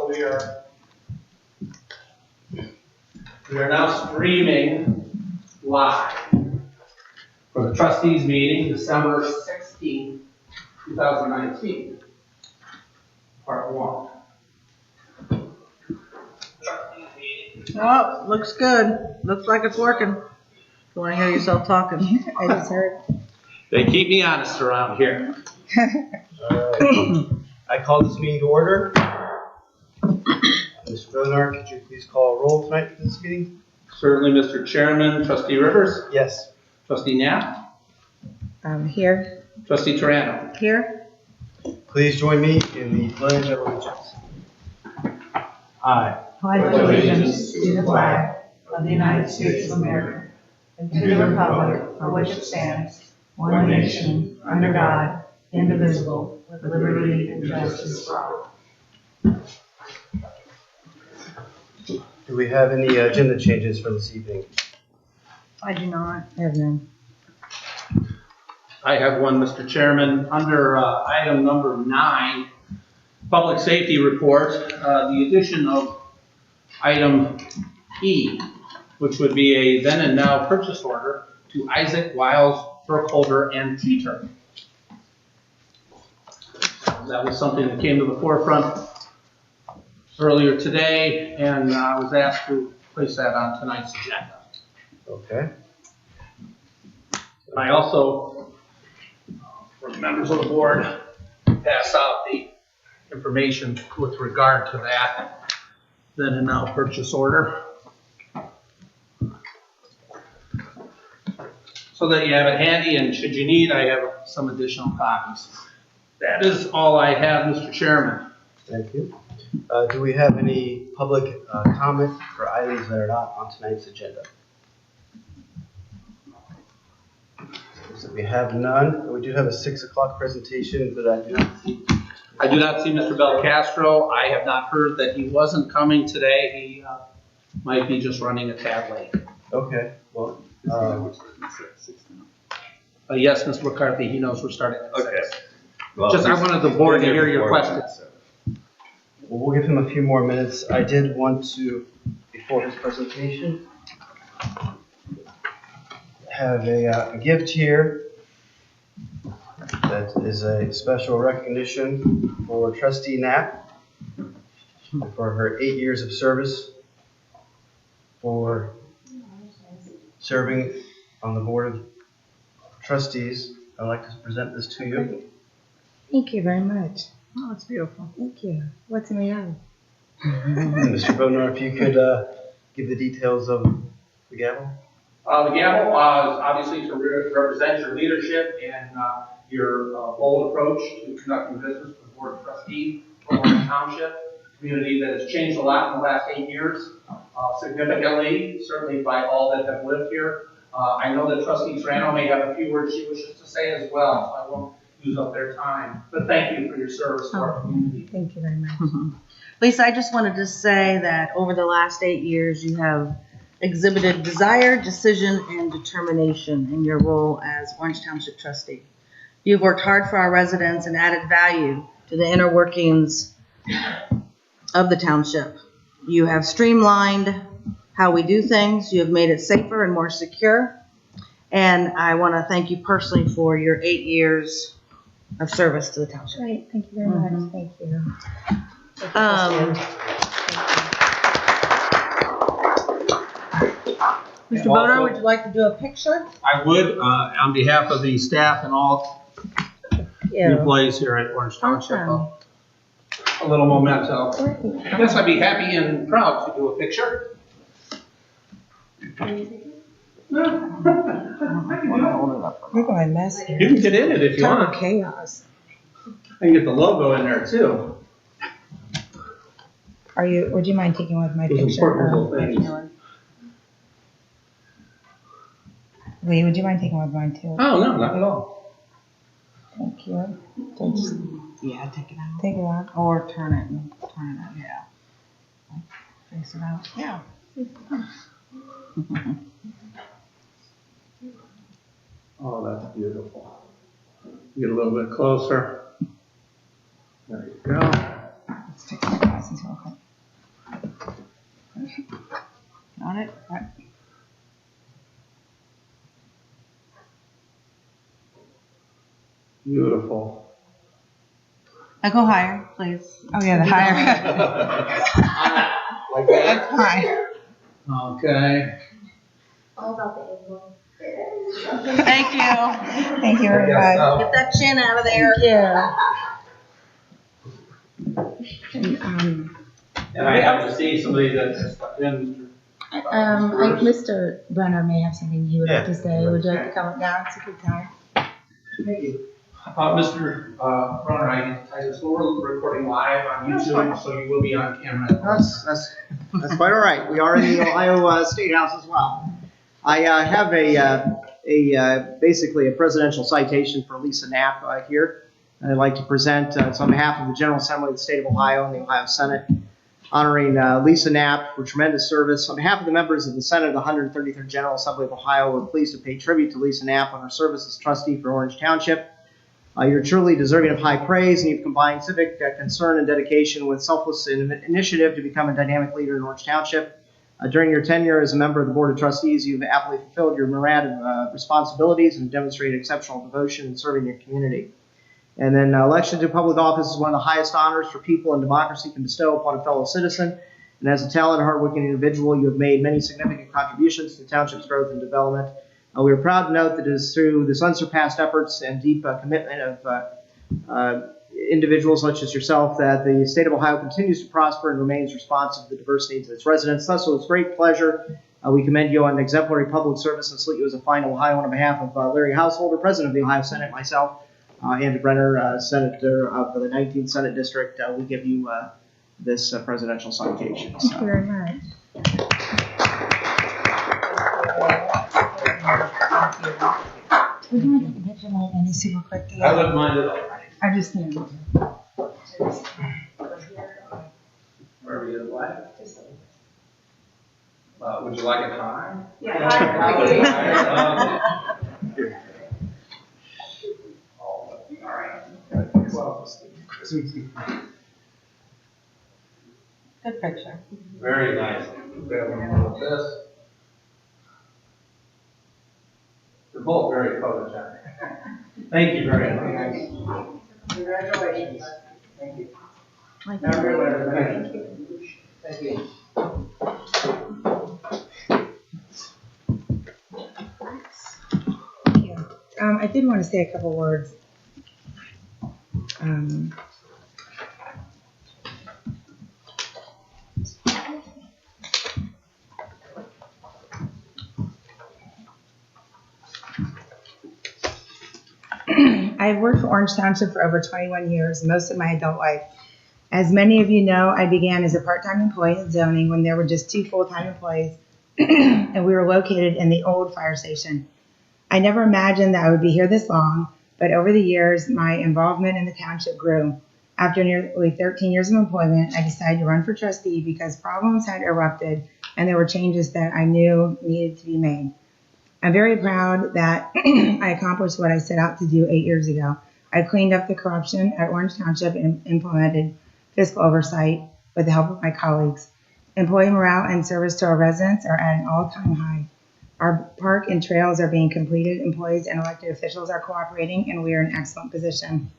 So we are now streaming live for the trustees meeting, December 16th, 2019, part 1. Oh, looks good. Looks like it's working. You want to hear yourself talking? I just heard. They keep me honest around here. I call this meeting to order. Mr. Bernard, could you please call a roll tonight for this meeting? Certainly, Mr. Chairman. Trustee Rivers? Yes. Trustee Knapp? Here. Trustee Tarano? Here? Please join me in the Pledge of Allegiance. I Pledge allegiance to the flag of the United States of America and to the republic for which it stands, one nation, under God, indivisible, with liberty and justice for all. Do we have any agenda changes for this evening? I do not. I have none. I have one, Mr. Chairman. Under item number 9, Public Safety Report, the addition of item E, which would be a then and now purchase order to Isaac Wiles, Burkholder, and Jeter. That was something that came to the forefront earlier today, and I was asked to place that on tonight's agenda. Okay. I also, for the members of the board, pass out the information with regard to that then and now purchase order, so that you have it handy, and should you need, I have some additional copies. That is all I have, Mr. Chairman. Thank you. Do we have any public comment for items that are not on tonight's agenda? So we have none. We do have a 6 o'clock presentation, but I do not see. I do not see Mr. Belcastro. I have not heard that he wasn't coming today. He might be just running a tad late. Okay. Well. Yes, Mr. McCarthy, he knows we're starting at 6. Okay. Well, Just, I wanted the board to hear your questions. Well, we'll give him a few more minutes. I did want to, before his presentation, have a gift here that is a special recognition for Trustee Knapp for her 8 years of service, for serving on the Board of Trustees. I'd like to present this to you. Thank you very much. Oh, it's beautiful. Thank you. What's in the oven? Mr. Bonar, if you could give the details of the gavel. The gavel is obviously to represent your leadership and your bold approach to conducting business with the Board of Trustees for Orange Township, a community that has changed a lot in the last 8 years, significantly, certainly by all that have lived here. I know that Trustee Tarano may have a few words she wishes to say as well, so I won't use up their time. But thank you for your service to our community. Thank you very much. Lisa, I just wanted to say that over the last 8 years, you have exhibited desire, decision, and determination in your role as Orange Township trustee. You've worked hard for our residents and added value to the inner workings of the township. You have streamlined how we do things. You have made it safer and more secure. And I want to thank you personally for your 8 years of service to the township. Great. Thank you very much. Thank you. Mr. Bonar, would you like to do a picture? I would, on behalf of the staff and all employees here at Orange Township, a little memento. I guess I'd be happy and proud to do a picture. You're going to mess here. You can get in it if you want. Chaos. I can get the logo in there too. Would you mind taking one with my Those picture? important little things. Lee, would you mind taking one with mine too? Oh, no, not at all. Thank you. So just Yeah, take it out. take it out. Or turn it, yeah. Like, face it out. Yeah. Oh, that's beautiful. Get a little bit closer. There you go. Let's take my glasses real quick. got it? Beautiful. Go higher, please. Oh, yeah, the higher. Like that? That's fine. Okay. All about the angle. Thank you. Thank you very much. Get that chin out of there. Thank you. And I have to see somebody that's stuck in. Mr. Brenner may have something he would like to Yeah. say. Would you like to come up now? It's a good time. Mr. Bronner, I just, we're recording live on YouTube, so you will be on camera. That's quite all right. We are in the Ohio State House as well. I have basically a presidential citation for Lisa Knapp here. I'd like to present on behalf of the General Assembly of the State of Ohio and the Ohio Senate, honoring Lisa Knapp for tremendous service. On behalf of the members of the Senate of the 133rd General Assembly of Ohio, we're pleased to pay tribute to Lisa Knapp on her service as trustee for Orange Township. You're truly deserving of high praise, and you've combined civic concern and dedication with selfless initiative to become a dynamic leader in Orange Township. During your tenure as a member of the Board of Trustees, you've aptly fulfilled your myriad of responsibilities and demonstrated exceptional devotion in serving your community. And then election to public office is one of the highest honors for people and democracy can bestow upon a fellow citizen. And as a talented, hardworking individual, you have made many significant contributions to the township's growth and development. We are proud to note that it is through this unsurpassed efforts and deep commitment of individuals such as yourself that the state of Ohio continues to prosper and remains responsive to the diverse needs of its residents. Thus, with great pleasure, we commend you on exemplary public service and salute you as a fine Ohioan on behalf of Larry Householder, President of the Ohio Senate, myself, Andrew Brenner, Senator of the 19th Senate District. We give you this presidential citation. Thank you very much. Would you want to take a picture of any super quick deal? I wouldn't mind at all. I just need. Wherever you'd like. Would you like a tie? Good picture. Very nice. Grab one with this. They're both very photogenic. Thank you very much. Congratulations. Thank you. Like Have a that. great one, everybody. Thank you. Thank you. I did want to say a couple words. I've worked for Orange Township for over 21 years, most of my adult life. As many of you know, I began as a part-time employee in zoning when there were just 2 full-time employees, and we were located in the old fire station. I never imagined that I would be here this long, but over the years, my involvement in the township grew. After nearly 13 years of employment, I decided to run for trustee because problems had erupted and there were changes that I knew needed to be made. I'm very proud that I accomplished what I set out to do 8 years ago. I cleaned up the corruption at Orange Township and implemented fiscal oversight with the help of my colleagues. Employee morale and service to our residents are at an all-time high. Our park and trails are being completed, employees and elected officials are cooperating, and we are in an excellent position.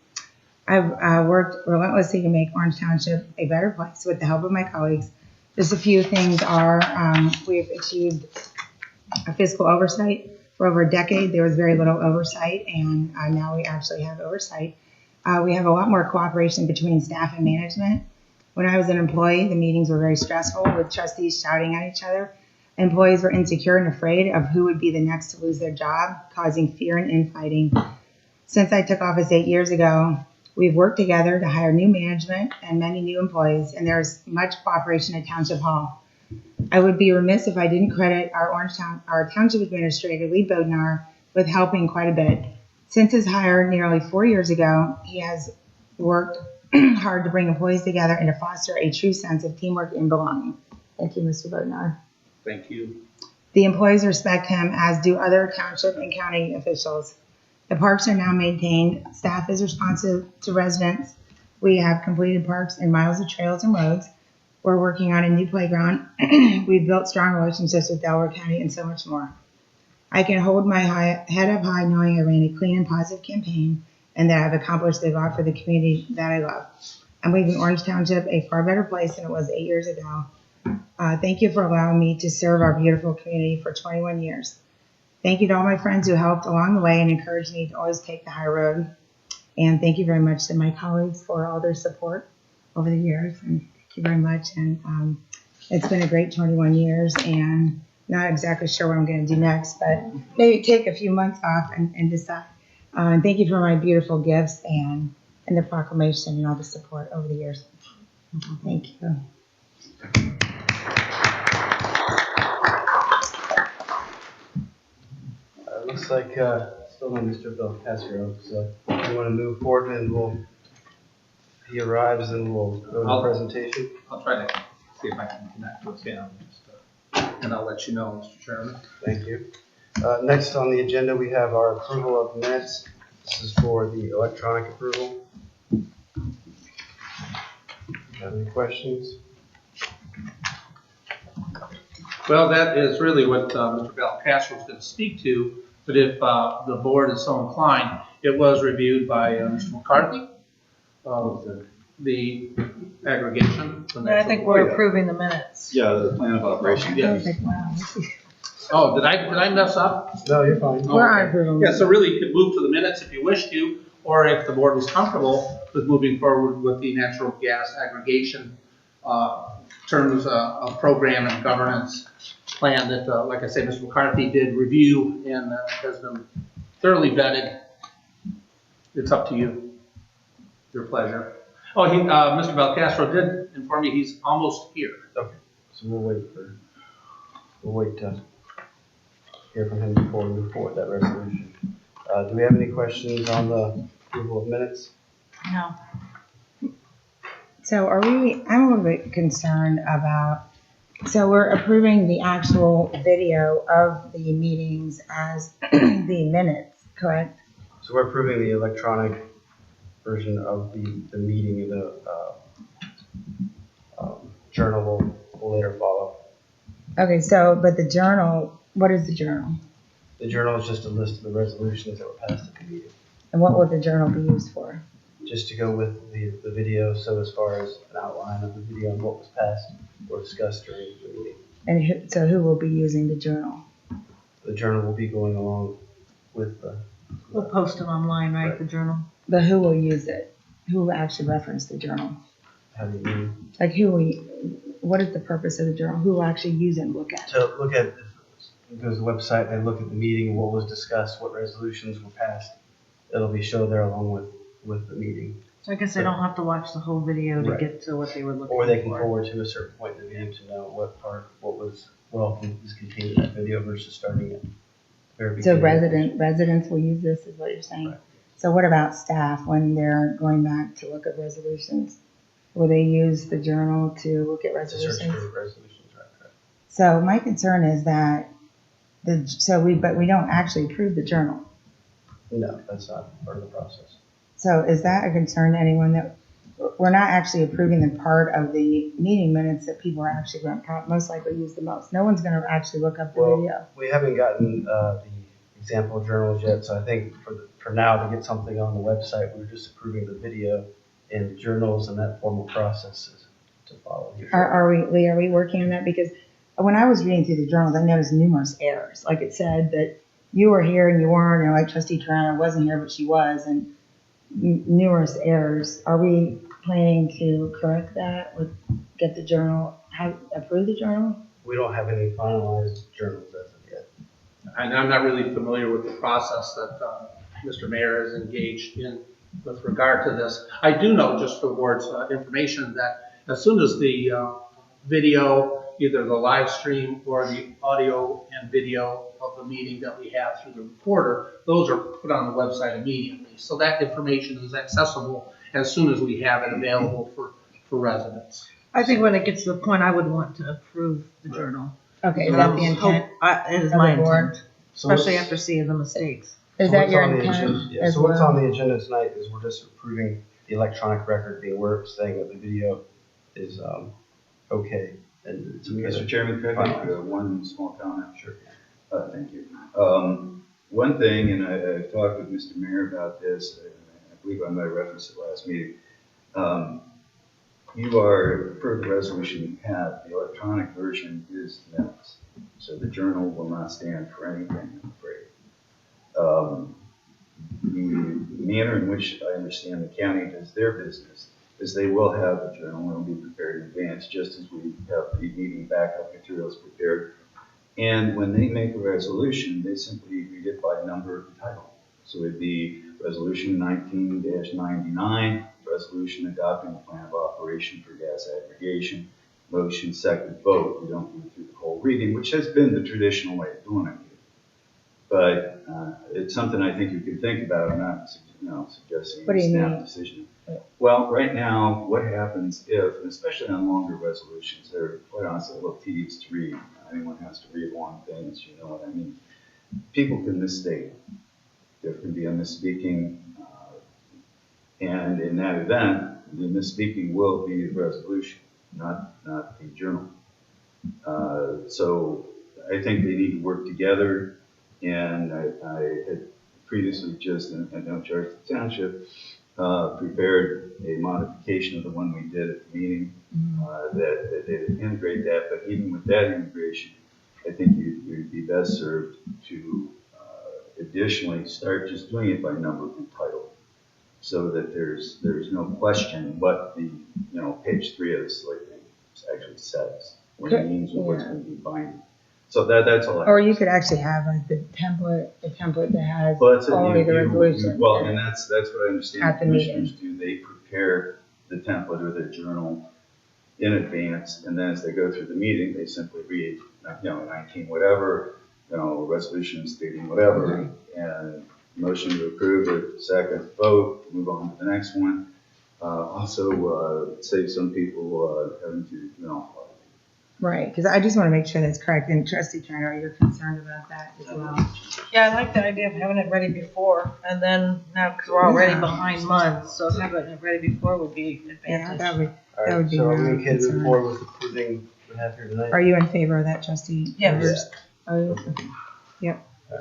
I've worked relentlessly to make Orange Township a better place with the help of my colleagues. Just a few things are, we've achieved a fiscal oversight. For over a decade, there was very little oversight, and now we actually have oversight. We have a lot more cooperation between staff and management. When I was an employee, the meetings were very stressful with trustees shouting at each other. Employees were insecure and afraid of who would be the next to lose their job, causing fear and infighting. Since I took office 8 years ago, we've worked together to hire new management and many new employees, and there's much cooperation at Township Hall. I would be remiss if I didn't credit our Township Administrator, Lee Bodnar, with helping quite a bit. Since his hire nearly 4 years ago, he has worked hard to bring employees together and to foster a true sense of teamwork and belonging. Thank you, Mr. Bodnar. Thank you. The employees respect him, as do other township and county officials. The parks are now maintained. Staff is responsive to residents. We have completed parks and miles of trails and roads. We're working on a new playground. We've built strong relationships with Delaware County and so much more. I can hold my head up high knowing I ran a clean and positive campaign and that I've accomplished a lot for the community that I love. I'm leaving Orange Township a far better place than it was 8 years ago. Thank you for allowing me to serve our beautiful community for 21 years. Thank you to all my friends who helped along the way and encouraged me to always take the high road. And thank you very much to my colleagues for all their support over the years. And thank you very much. And it's been a great 21 years, and not exactly sure what I'm going to do next, but maybe take a few months off and decide. And thank you for my beautiful gifts and the proclamation and all the support over the years. Thank you. Looks like still no Mr. Bill Castro, so if you want to move forward and he arrives and we'll go to the presentation. I'll try to see if I can connect with him, and I'll let you know, Mr. Chairman. Thank you. Next on the agenda, we have our approval of minutes. This is for the electronic approval. Have any questions? Well, that is really what Mr. Belcastro was going to speak to, but if the board is so inclined, it was reviewed by Mr. McCarthy, the aggregation. I think we're approving the minutes. Yeah, the plan of operation. I Yeah. was like, wow. Oh, did I mess up? No, you're fine. We're on approval. Yeah, so really you could move to the minutes if you wish to, or if the board was comfortable with moving forward with the natural gas aggregation terms of program and governance plan that, like I said, Mr. McCarthy did review and has been thoroughly vetted. It's up to you. Your pleasure. Oh, Mr. Belcastro did inform me he's almost here. Okay, so we'll wait to hear from him before we move forward that resolution. Do we have any questions on the approval of minutes? No. So I'm a little bit concerned about, so we're approving the actual video of the meetings as the minutes, correct? So we're approving the electronic version of the meeting, the journal will later follow. Okay, so, but the journal, what is the journal? The journal is just a list of the resolutions that were passed at the meeting, And what will the journal be used for? just to go with the video, so as far as an outline of the video and what was passed or discussed during the meeting. And so who will be using the journal? The journal will be going along with the. We'll post it online, right, the journal? But who will use it? Who will actually reference the journal? How do you mean? Like what is the purpose of the journal? Who will actually use it and look at it? To look at, go to the website and look at the meeting, what was discussed, what resolutions were passed. It'll be showed there along with the meeting. So I guess they don't have to watch the whole video to Right. get to what they were looking for. Or they can forward to a certain point in the meeting to know what is contained in that video versus starting at the very So beginning. residents will use this, is what you're saying? Right. So what about staff when they're going back to look at resolutions? Will they use the journal to look at To search resolutions? for resolutions, right. So my concern is that but we don't actually approve the journal. No, that's not part of the process. So is that a concern to anyone that we're not actually approving the part of the meeting minutes that people are actually going to most likely use the most? No one's going to actually look up the Well, video. we haven't gotten the example journals yet, so I think for now to get something on the website, we're just approving the video and the journals and that formal process is to follow. here. Are we working on that? Because when I was reading through the journals, I noticed numerous errors. Like it said that you were here and you weren't, or like Trustee Toronto wasn't here, but she was, and numerous errors. Are we planning to correct that? Get the journal, approve the journal? We don't have any finalized journals as of yet. And I'm not really familiar with the process that Mr. Mayor is engaged in with regard to this. I do know, just for the board's information, that as soon as the video, either the live stream or the audio and video of the meeting that we have through the recorder, those are put on the website immediately. So that information is accessible as soon as we have it available for residents. I think when it gets to the point, I would want to approve the journal. Okay, is that the intent? It is of my the board? intent, especially after seeing the mistakes. Is So that what's your on the intent agenda- yeah, as So what's on well? the agenda tonight is we're just approving the electronic record being, we're saying that the video is okay. And so we Mr. gotta- Chairman, could I make one small comment? Sure. Thank you. One thing, and I've talked with Mr. Mayor about this, and I believe I might have referenced it last meeting. You are, per the resolution you have, the electronic version is minutes. So the journal will not stand for anything, I'm afraid. The manner in which I understand the county does their business is they will have a journal and it'll be prepared in advance, just as we have the meeting backup materials prepared. And when they make a resolution, they simply read it by number and title. So it'd be Resolution 19-99, resolution adopting a plan of operation for gas aggregation, motion, second, vote. We don't go through the whole reading, which has been the traditional way of doing it. But it's something I think you can think about. I'm not suggesting What do you snap mean? decision. Well, right now, what happens if, and especially on longer resolutions, they're quite honestly a little tedious to read. Anyone has to read long things, you know what I mean. People can misstate. There can be a misspeaking, and in that event, the misspeaking will be the resolution, not the journal. So I think they need to work together, and I had previously just, and no charge to the township, prepared a modification of the one we did at the meeting, that they would integrate that, but even with that integration, I think you'd be best served to additionally start just doing it by number and title, so that there's no question what the, page 3 of the slate actually says, what it means or what's going to be binding. So that's all I Or you could actually have like the template that has Well, that's it. only the resolution. Well, and that's what I understand At the commissioners do. They prepare the template or their journal in advance, and then as they go through the meeting, they simply read, 19 whatever, resolution stating whatever, and motion to approve it, second, vote, move on to the next one. Also, save some people having to, Right, because I just want to make sure that's correct. And Trustee Turner, you're concerned about that as well. Yeah, I like the idea of having it ready before, and then now, because we're already behind months, so having it ready before would be Yeah, advantage. that would All That right, would be so are my we okay to move concern. forward with approving what we have here tonight? Are you in favor of that, Trustee? Yes. Rivers? Oh, yep. All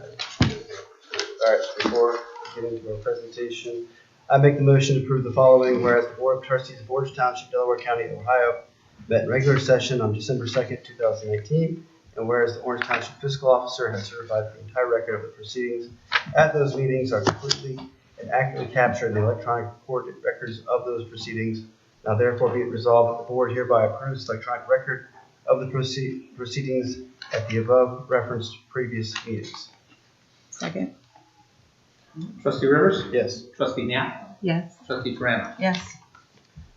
right, before we get into our presentation, I make the motion to approve the following, whereas the Board of Trustees of Orange Township, Delaware County, Ohio, met in regular session on December 2nd, 2019, and whereas the Orange Township Fiscal Officer has certified that the entire record of the proceedings at those meetings are completely and accurately captured in the electronic recorded records of those proceedings. Now therefore be it resolved that the Board hereby approves the electronic record of the proceedings at the above referenced previous meetings. Second? Trustee Rivers? Yes. Trustee Knapp? Yes. Trustee Morano? Yes.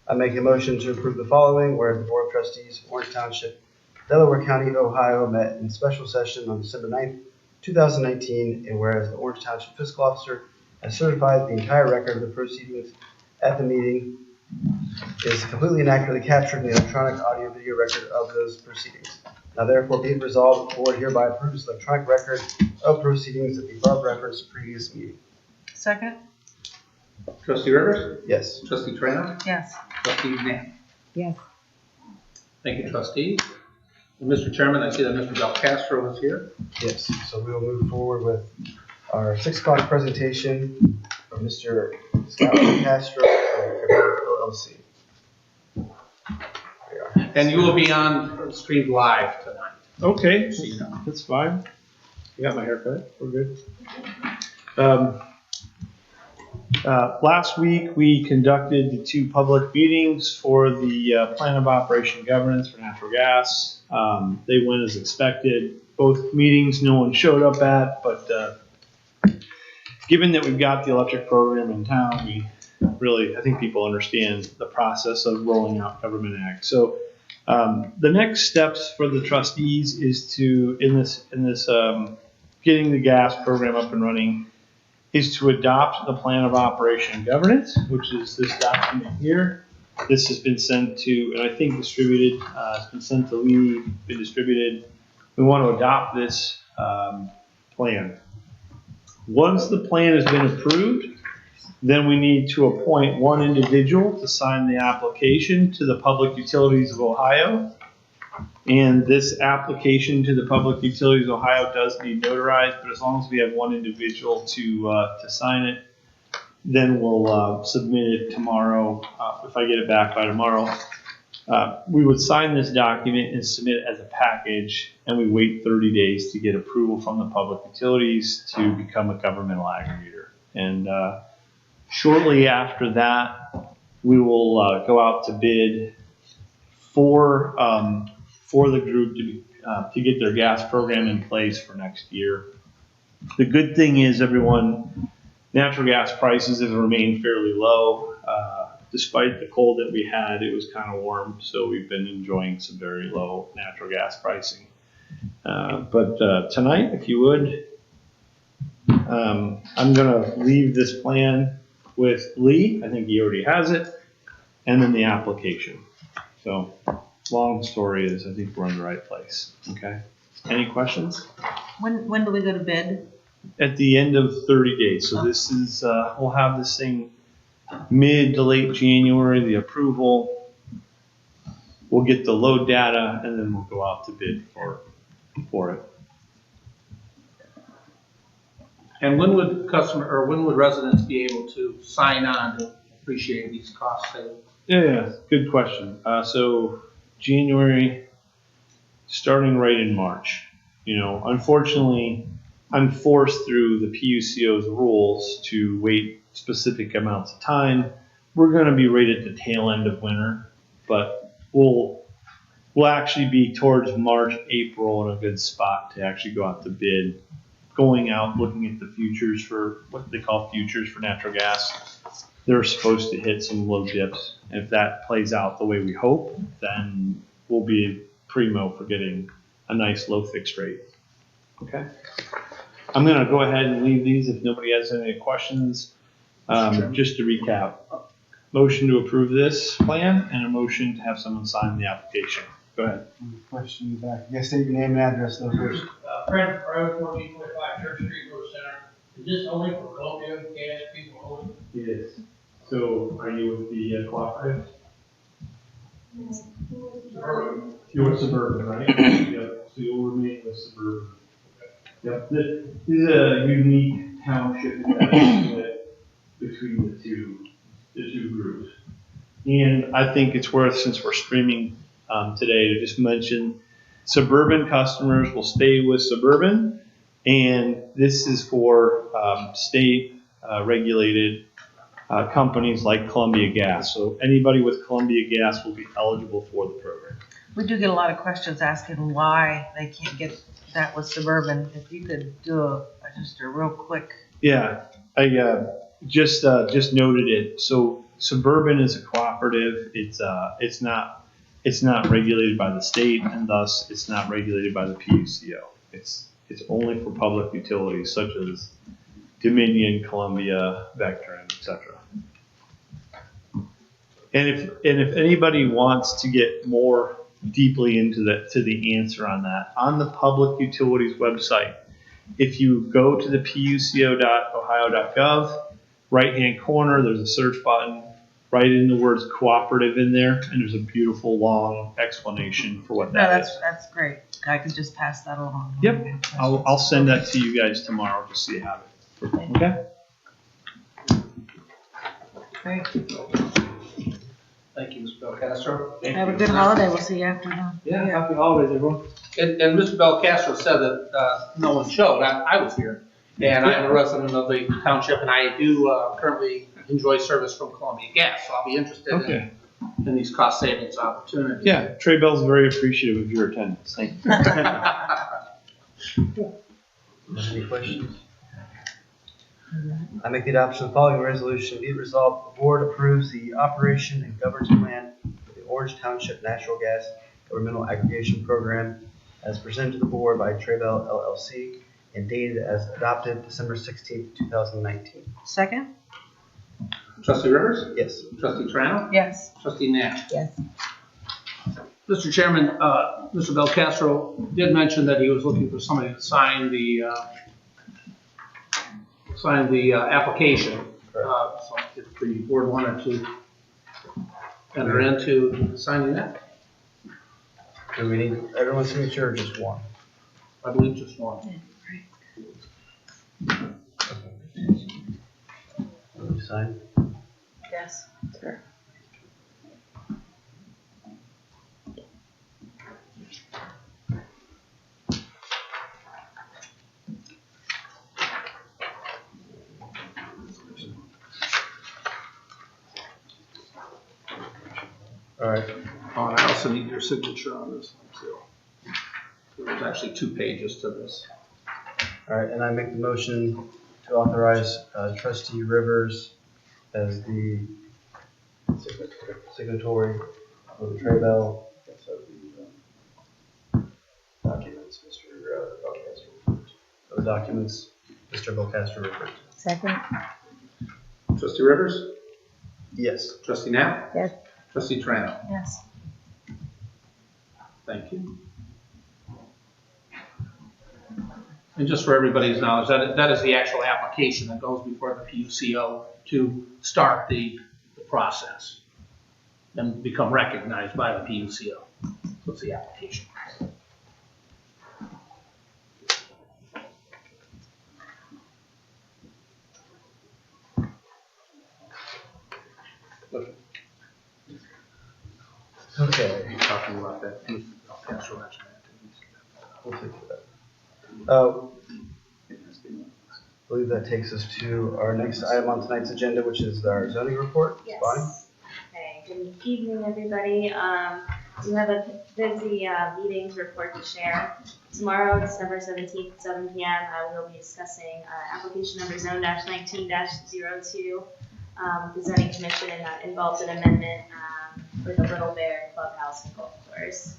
I make a motion to approve the following, whereas the Board of Trustees of Orange Township, Delaware County, Ohio, met in special session on December 9th, 2019, and whereas the Orange Township Fiscal Officer has certified the entire record of the proceedings at the meeting is completely and accurately captured in the electronic audio video record of those proceedings. Now therefore be it resolved that the Board hereby approves the electronic record of proceedings at the above referenced previous meeting. Second? Trustee Rivers? Yes. Trustee Morano? Yes. Trustee Knapp? Yes. Thank you, trustees. And Mr. Chairman, I see that Mr. Del Castro is here. Yes, so we will move forward with our 6 o'clock presentation from Mr. Scott Castro of LLC. There we are. And you will be on streamed live tonight. Okay, So you know. that's fine. You got my haircut, we're good. Last week, we conducted the 2 public meetings for the Plan of Operation Governance for natural gas. They went as expected. Both meetings, no one showed up at, but given that we've got the electric program in town, we really, I think people understand the process of rolling out Government Act. So the next steps for the trustees is to, in this getting the gas program up and running, is to adopt the Plan of Operation and Governance, which is this document here. This has been sent to, and I think distributed, it's been sent to Lee, been distributed. We want to adopt this plan. Once the plan has been approved, then we need to appoint one individual to sign the application to the Public Utilities of Ohio. And this application to the Public Utilities Ohio does need notarized, but as long as we have one individual to sign it, then we'll submit it tomorrow, if I get it back by tomorrow. We would sign this document and submit it as a package, and we wait 30 days to get approval from the public utilities to become a governmental aggregator. And shortly after that, we will go out to bid for the group to get their gas program in place for next year. The good thing is, everyone, natural gas prices have remained fairly low. Despite the cold that we had, it was kind of warm, so we've been enjoying some very low natural gas pricing. But tonight, if you would, I'm gonna leave this plan with Lee. I think he already has it, and then the application. So, long story is, I think we're in the right place. Okay. Any questions? When do we go to bid? At the end of 30 days. So this is, we'll have this thing mid to late January, the approval. We'll get the load data, and then we'll go out to bid for it. And when would residents be able to sign on to appreciate these cost savings? Yeah, good question. So January, starting right in March. You know, unfortunately, I'm forced through the PUCO's rules to wait specific amounts of time. We're going to be right at the tail end of winter, but we'll actually be towards March, April in a good spot to actually go out to bid, going out, looking at the futures for what they call futures for natural gas. They're supposed to hit some low dips. And if that plays out the way we hope, then we'll be primo for getting a nice low fixed rate. Okay. I'm going to go ahead and leave these if nobody has any questions. Just to recap, motion to approve this plan and a motion to have someone sign the application. Go ahead. Question back. Yes, state your name and address though first. Fred Road, 1425 Church Street, Road Center. Is this only for Columbia gas people only? It is. So are you with the cooperative? Suburban? You're with Suburban, right? Yep. So you'll remain with Suburban. Yep. This is a unique township that's split between the two groups. And I think it's worth, since we're streaming today, to just mention Suburban customers will stay with Suburban, and this is for state regulated companies like Columbia Gas. So anybody with Columbia Gas will be eligible for the program. We do get a lot of questions asking why they can't get that with Suburban. If you could do just a real quick. Yeah, I just noted it. So Suburban is a cooperative. It's not regulated by the state, and thus it's not regulated by the PUCO. It's only for public utilities such as Dominion, Columbia, Vectren, etc. And if anybody wants to get more deeply into the answer on that, on the public utilities website, if you go to the puco.ohio.gov, right-hand corner, there's a search button. Write in the words cooperative in there, and there's a beautiful long explanation for what that is. That's great. I could just pass that along. Yep, I'll send that to you guys tomorrow just so you have it. Okay? Great. Thank you, Mr. Belcastro. Have a good holiday. We'll see you after that. Yeah, happy holidays, everyone. And Mr. Belcastro said that no one showed. I was here, and I'm a resident of the township, and I do currently enjoy service from Columbia Gas, so I'll be interested in these cost savings opportunities. Yeah, Trey Bell's very appreciative of your attendance. Thank you. Any questions? I make the adoption of the following resolution. Be it resolved, the board approves the operation and governance plan for the Orange Township Natural Gas Governmental Aggregation Program as presented to the board by Traybell LLC and dated as adopted December 16, 2019. Second? Trustee Rivers? Yes. Trustee Trano? Yes. Trustee Nash? Yes. Mr. Chairman, Mr. Belcastro did mention that he was looking for somebody to sign the application. So if the board wanted to enter into signing that. Do we need everyone's signature or just one? I believe just one. Will you sign? Yes. Sure. All right. Oh, and I also need your signature on this one too. There's actually 2 pages to this. All right, and I make the motion to authorize Trustee Rivers as the signatory for the Traybell. So the documents, Mr. Belcastro. For the documents, Mr. Belcastro referred to. Second? Trustee Rivers? Yes. Trustee Knapp? Yes. Trustee Trano? Yes. Thank you. And just for everybody's knowledge, that is the actual application that goes before the PUCO to start the process and become recognized by the PUCO. So it's the application. Okay. Talking about that. I'll pass around. We'll take that. I believe that takes us to our next item on tonight's agenda, which is our zoning report. Yes. Bonnie? Okay, good evening, everybody. We have a busy meetings report to share. Tomorrow, December 17th at 7 p.m., we will be discussing application number zone-19-02. The zoning commission involves an amendment for the Little Bear Clubhouse and Golf Course.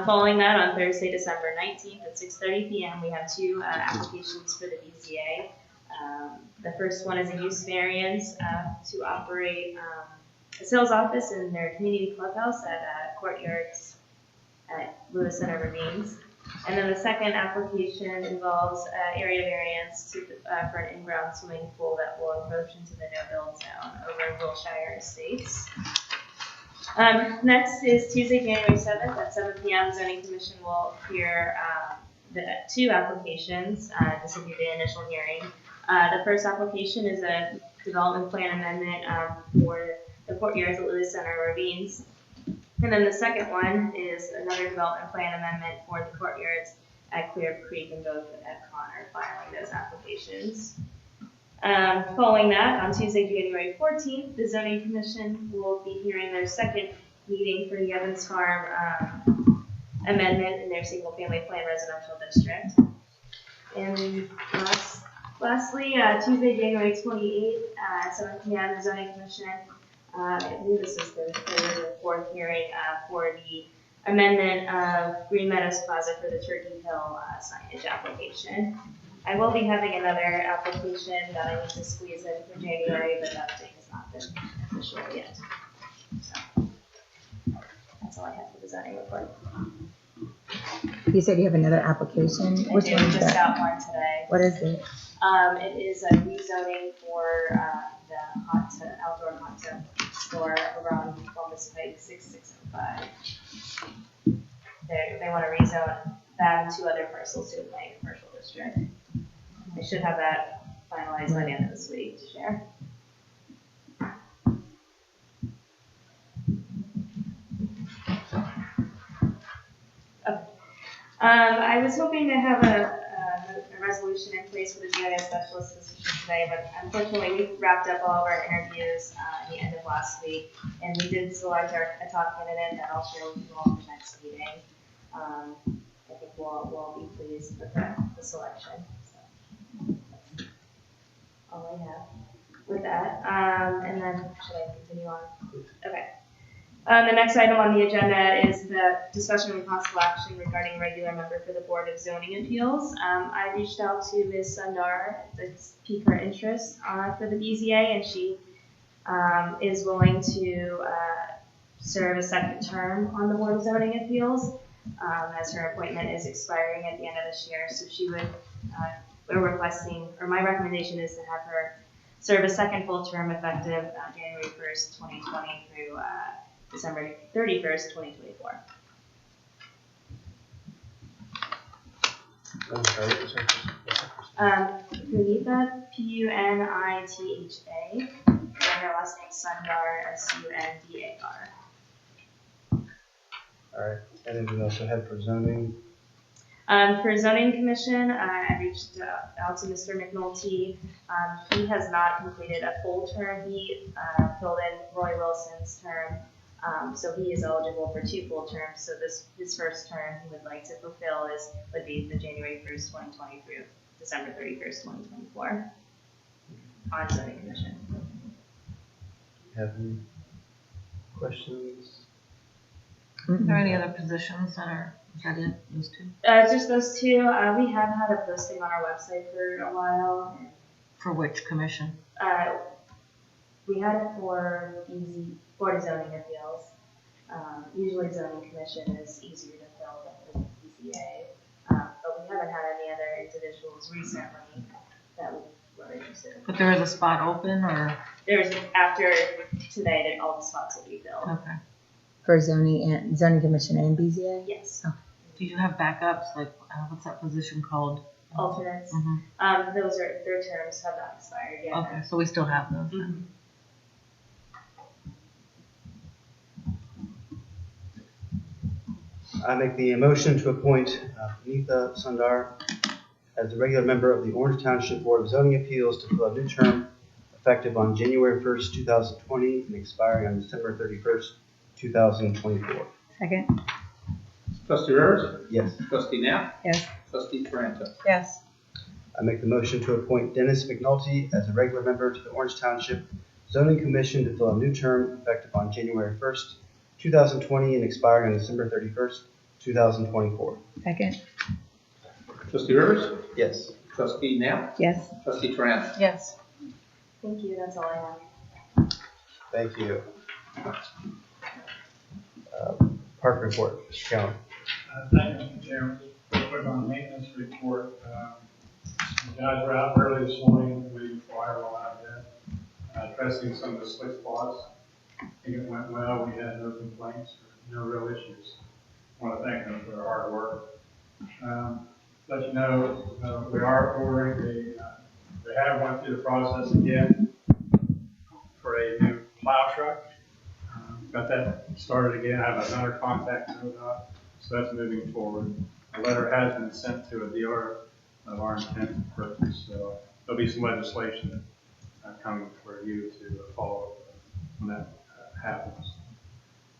Following that, on Thursday, December 19th at 6:30 p.m., we have 2 applications for the BZA. The first one is a use variance to operate a sales office in their community clubhouse at Courtyards at Lewis Center Ravines. And then the second application involves area variance for an in-ground swimming pool that will encroach into the no-build zone over Wilshire Estates. Next is Tuesday, January 7th at 7 p.m. Zoning Commission will hear the 2 applications. This will be the initial hearing. The first application is a development plan amendment for the Courtyards at Lewis Center Ravines. And then the second one is another development plan amendment for the Courtyards at Clear Creek, and both at Connor filing those applications. Following that, on Tuesday, January 14th, the Zoning Commission will be hearing their second meeting for the Evans Farm amendment in their single-family plan residential district. And lastly, Tuesday, January 28th at 7 p.m., the Zoning Commission, I believe this is the 3rd or 4th hearing for the amendment of Green Meadows Plaza for the Turkey Hill signage application. I will be having another application that I need to squeeze in for January, but that date has not been official yet. So that's all I have for the zoning report. You said you have another application? Which one is Just that? got one today. What is it? It is a rezoning for the outdoor hot tub store over on Columbus Pike 6605. They want to rezone that and 2 other parcels to a planned commercial district. I should have that finalized by the end of this week to share. Okay. I was hoping to have a resolution in place for the GIS specialist position today, but unfortunately we wrapped up all of our interviews at the end of last week, and we did select a top candidate that I'll share with you all in the next meeting. I think we'll be pleased with the selection. So that's all I have with that. And then should I continue on? Okay. The next item on the agenda is the discussion and possible action regarding regular member for the Board of Zoning Appeals. I reached out to Ms. Sundar to pique her interest for the BZA, and she is willing to serve a second term on the Board of Zoning Appeals, as her appointment is expiring at the end of this year. So she would, my recommendation is to have her serve a second full term effective January 1st, 2020 through December 31st, 2024. I'm sorry, what's her first- Punitha, Punitha, and her last name Sundar, Sundar. All right, anything else I had for zoning? For zoning commission, I reached out to Mr. McNulty. He has not completed a full term. He filled in Roy Wilson's term, so he is eligible for 2 full terms. So his first term he would like to fulfill would be the January 1st, 2020 through December 31st, 2024 on zoning commission. Have any questions? Are there any other positions is that it, those 2? Just those 2. We have had a posting on our website for a while. For which commission? We had it for Board of Zoning Appeals. Usually zoning commission is easier to fill than the BZA. But we haven't had any other individuals recently that we were interested in. But there is a spot open, or? After today, that all the spots will be filled. Okay. For zoning commission and BZA? Yes. Do you have backups, like, what's that position called? Alternates. Mhm. Their terms have not expired yet. Okay, so we still have those. Mhm. I make the motion to appoint Punitha Sundar as the regular member of the Orange Township Board of Zoning Appeals to fill a new term effective on January 1st, 2020 and expiring on December 31st, 2024. Second? Trustee Rivers? Yes. Trustee Knapp? Yes. Trustee Taranto? Yes. I make the motion to appoint Dennis McNulty as a regular member to the Orange Township Zoning Commission to fill a new term effective on January 1st, 2020 and expiring on December 31st, 2024. Second? Trustee Rivers? Yes. Trustee Knapp? Yes. Trustee Taranto? Yes. Thank you. That's all I have. Thank you. Park report, Mr. Cowan. Thank you, Mr. Chairman. Real quick on the maintenance report. The guys were out early this morning, leaving firewall out there, testing some of the slick spots. I think it went well. We had no complaints, no real issues. I want to thank them for their hard work. Let you know, we are ordering they have went through the process again for a new plow truck. Got that started again. I have another contact NODOT, so that's moving forward. A letter has been sent to a dealer of our intent and purpose, so there'll be some legislation coming for you to follow when that happens.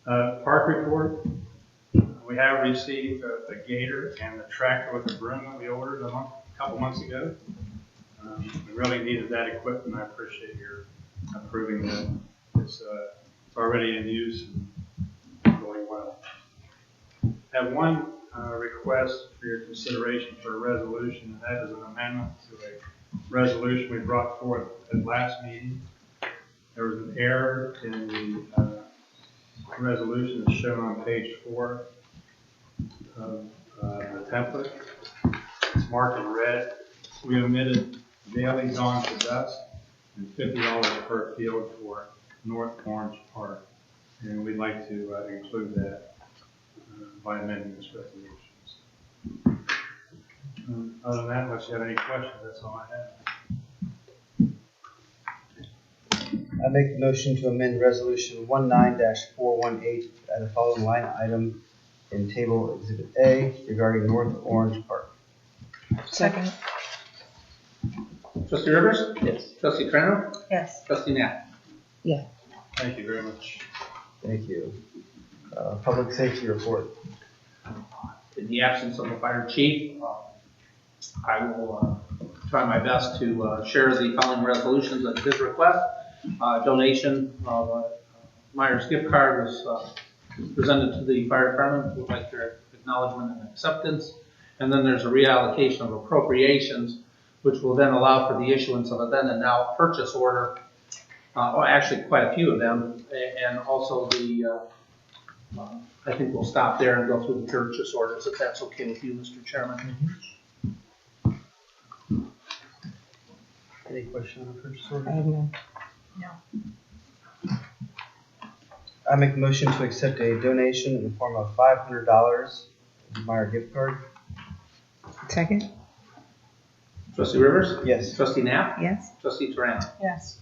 Park report. We have received the gator and the tractor with the broom that we ordered a couple months ago. We really needed that equipment. I appreciate your approving that. It's already in use and going well. I have one request for your consideration for a resolution, and that is an amendment to a resolution we brought forth at last meeting. There was an error in the resolution that's shown on page 4 of the template. It's marked in red. We omitted daily dawn to dusk and $50 per field for North Orange Park. And we'd like to include that by amending this resolution. Other than that, unless you have any questions, that's all I have. I make the motion to amend resolution 19-418 at the following line item in table exhibit A regarding North Orange Park. Second? Trustee Rivers? Yes. Trustee Taranto? Yes. Trustee Knapp? Thank you very much. Thank you. Public safety report. In the absence of the fire chief, I will try my best to share the following resolutions at his request. Donation of Myers gift card was presented to the fire department. We'd like their acknowledgement and acceptance. And then there's a reallocation of appropriations, which will then allow for the issuance of a then and now purchase order. Or actually quite a few of them. And also I think we'll stop there and go through the purchase orders, if that's okay with you, Mr. Chairman. Any question on the purchase I order? have none. I make the motion to accept a donation in the form of $500 Meyer gift card. Second? Trustee Rivers? Yes. Trustee Knapp? Yes. Trustee Morano? Yes.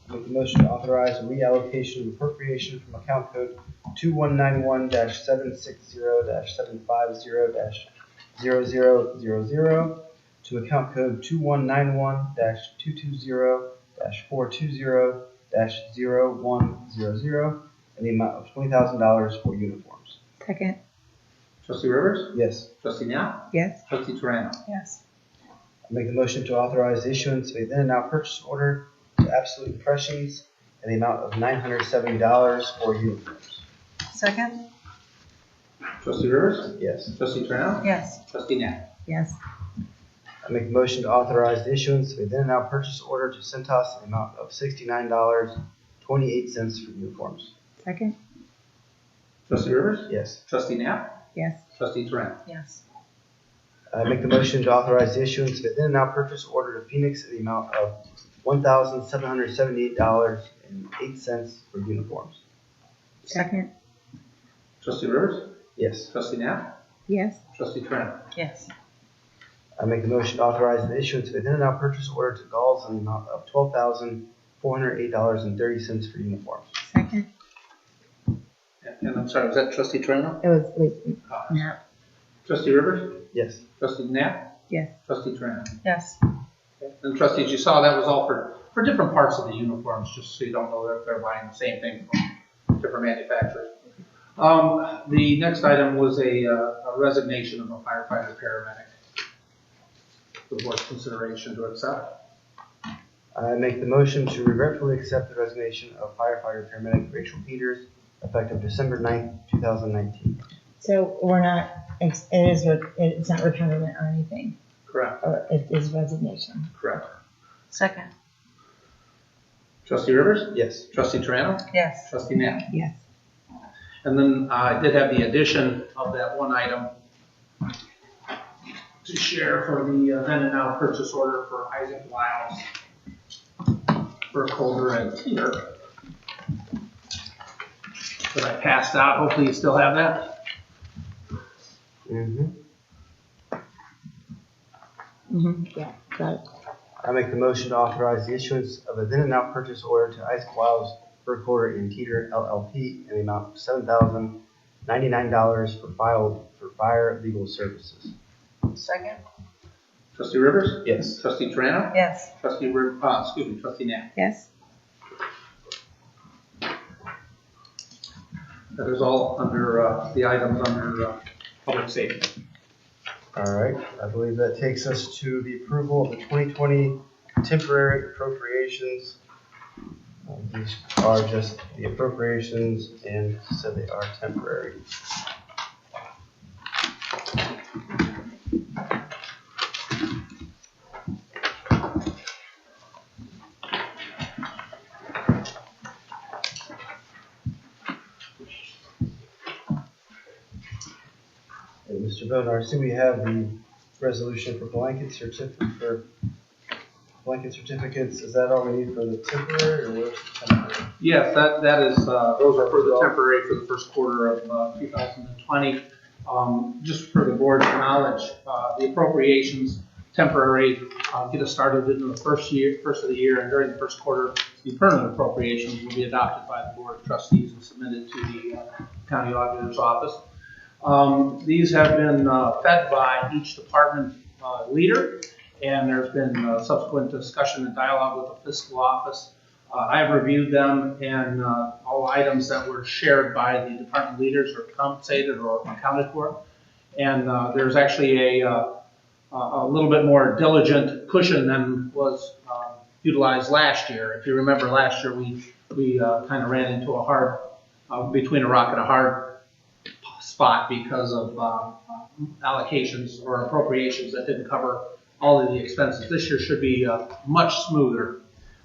Make the motion to authorize reallocation of appropriation from account code 2191-760-750-0000 to account code 2191-220-420-0100 in the amount of $20,000 for uniforms. Second? Trustee Rivers? Yes. Trustee Knapp? Yes. Trustee Morano? Yes. I make the motion to authorize the issuance of a then and now purchase order to Absolute Impressions in the amount of $970 for uniforms. Second? Trustee Rivers? Yes. Trustee Morano? Yes. Trustee Knapp? Yes. I make the motion to authorize the issuance of a then and now purchase order to Cintas in the amount of $69.28 for uniforms. Second? Trustee Rivers? Yes. Trustee Knapp? Yes. Trustee Morano? Yes. I make the motion to authorize the issuance of a then and now purchase order to Phoenix in the amount of $1,778.08 for uniforms. Second? Trustee Rivers? Yes. Trustee Knapp? Yes. Trustee Morano? Yes. I make the motion to authorize the issuance of a then and now purchase order to Galls in the amount of $12,408.30 for uniforms. Second? And I'm sorry, was that Trustee Morano? It was, wait, no. Trustee Rivers? Yes. Trustee Knapp? Yes. Trustee Morano? Yes. And trustees, you saw that was all for different parts of the uniforms, just so you don't know that they're buying the same thing from different manufacturers. The next item was a resignation of a firefighter paramedic. The board's consideration to accept. I make the motion to regretfully accept the resignation of firefighter paramedic Rachel Peters effective December 9th, 2019. So we're not, it's not retirement or anything, Correct. or it is resignation. Correct. Second? Trustee Rivers? Yes. Trustee Morano? Yes. Trustee Knapp? Yes. And then I did have the addition of that one item to share for the then and now purchase order for Isaac Wiles for Colder and Teeter that I passed out. Hopefully you still have that. Yeah, got it. I make the motion to authorize the issuance of a then and now purchase order to Isaac Wiles, Burke Holder and Teeter LLP in the amount of $7,099 for fire legal services. Second? Trustee Rivers? Yes. Trustee Morano? Yes. Trustee Knapp? Yes. That is all under the items under public safety. All right, I believe that takes us to the approval of the 2020 temporary appropriations. These are just the appropriations and said they are temporary. Mr. Bowden, I see we have the resolution for blanket certificates. Is that all we need for the temporary or where's the temporary? Yes, that is, those are for the temporary for the first quarter of 2020. Just for the board's knowledge, the appropriations temporary get us started in the first of the year, and during the first quarter, the permanent appropriations will be adopted by the board of trustees and submitted to the county auditor's office. These have been fed by each department leader, and there's been subsequent discussion and dialogue with the fiscal office. I have reviewed them, and all items that were shared by the department leaders are compensated or accounted for. And there's actually a little bit more diligent cushion than was utilized last year. If you remember last year, we kind of ran into a hard, between a rock and a hard spot because of allocations or appropriations that didn't cover all of the expenses. This year should be much smoother.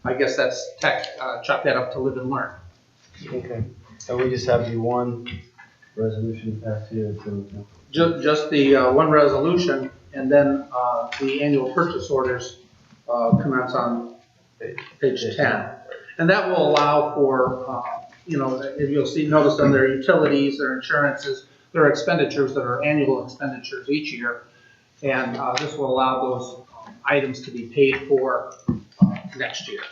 I guess that's chalk that up to live and learn. Okay, so we just have the one resolution passed here. Just the one resolution, and then the annual purchase orders commence on page 10. And that will allow for, if you'll notice on their utilities, their insurances, their expenditures that are annual expenditures each year. And this will allow those items to be paid for next year.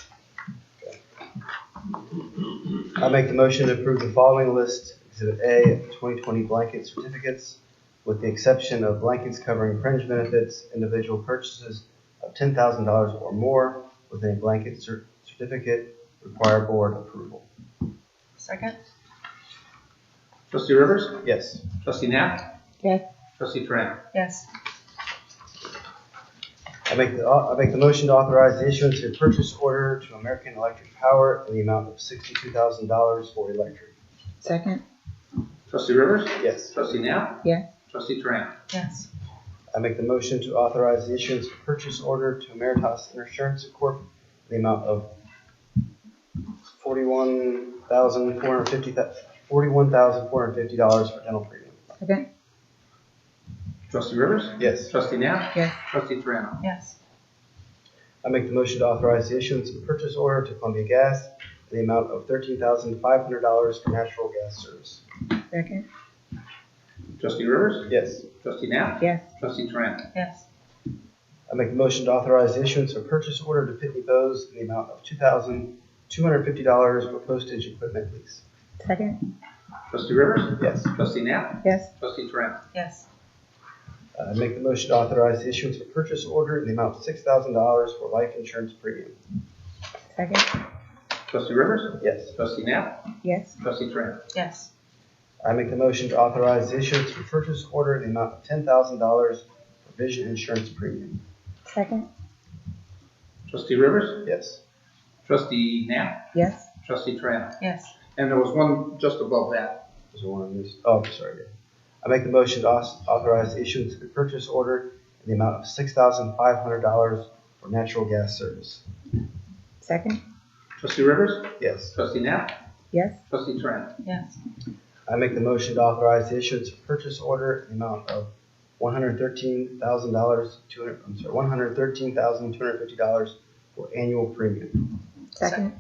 I make the motion to approve the following list. Exhibit A of 2020 blanket certificates, with the exception of blankets covering fringe benefits, individual purchases of $10,000 or more within a blanket certificate require board approval. Second? Trustee Rivers? Yes. Trustee Knapp? Yes. Trustee Triano? Yes. I make the motion to authorize the issuance of a purchase order to American Electric Power in the amount of $62,000 for electric. Second. Trustee Rivers? Yes. Trustee Knapp? Yes. Trustee Triano? Yes. I make the motion to authorize the issuance of a purchase order to Ameritas Insurance Corp. in the amount of $41,450 for dental premium. Second. Trustee Rivers? Yes. Trustee Knapp? Yes. Trustee Triano? Yes. I make the motion to authorize the issuance of a purchase order to Columbia Gas in the amount of $13,500 for natural gas service. Second. Trustee Rivers? Yes. Trustee Knapp? Yes. Trustee Triano? Yes. I make the motion to authorize the issuance of a purchase order to Pitney Bowes in the amount of $2,250 for postage equipment lease. Second. Trustee Rivers? Yes. Trustee Knapp? Yes. Trustee Triano? Yes. I make the motion to authorize the issuance of a purchase order in the amount of $6,000 for life insurance premium. Second. Trustee Rivers? Yes. Trustee Knapp? Yes. Trustee Triano? Yes. I make the motion to authorize the issuance of a purchase order in the amount of $10,000 for vision insurance premium. Second. Trustee Rivers? Yes. Trustee Knapp? Yes. Trustee Triano? Yes. And there was one just above that. Was there one on this? Oh, sorry. I make the motion to authorize the issuance of a purchase order in the amount of $6,500 for natural gas service. Second. Trustee Rivers? Yes. Trustee Knapp? Yes. Trustee Triano? Yes. I make the motion to authorize the issuance of a purchase order in the amount of $113,250 for annual premium. Second.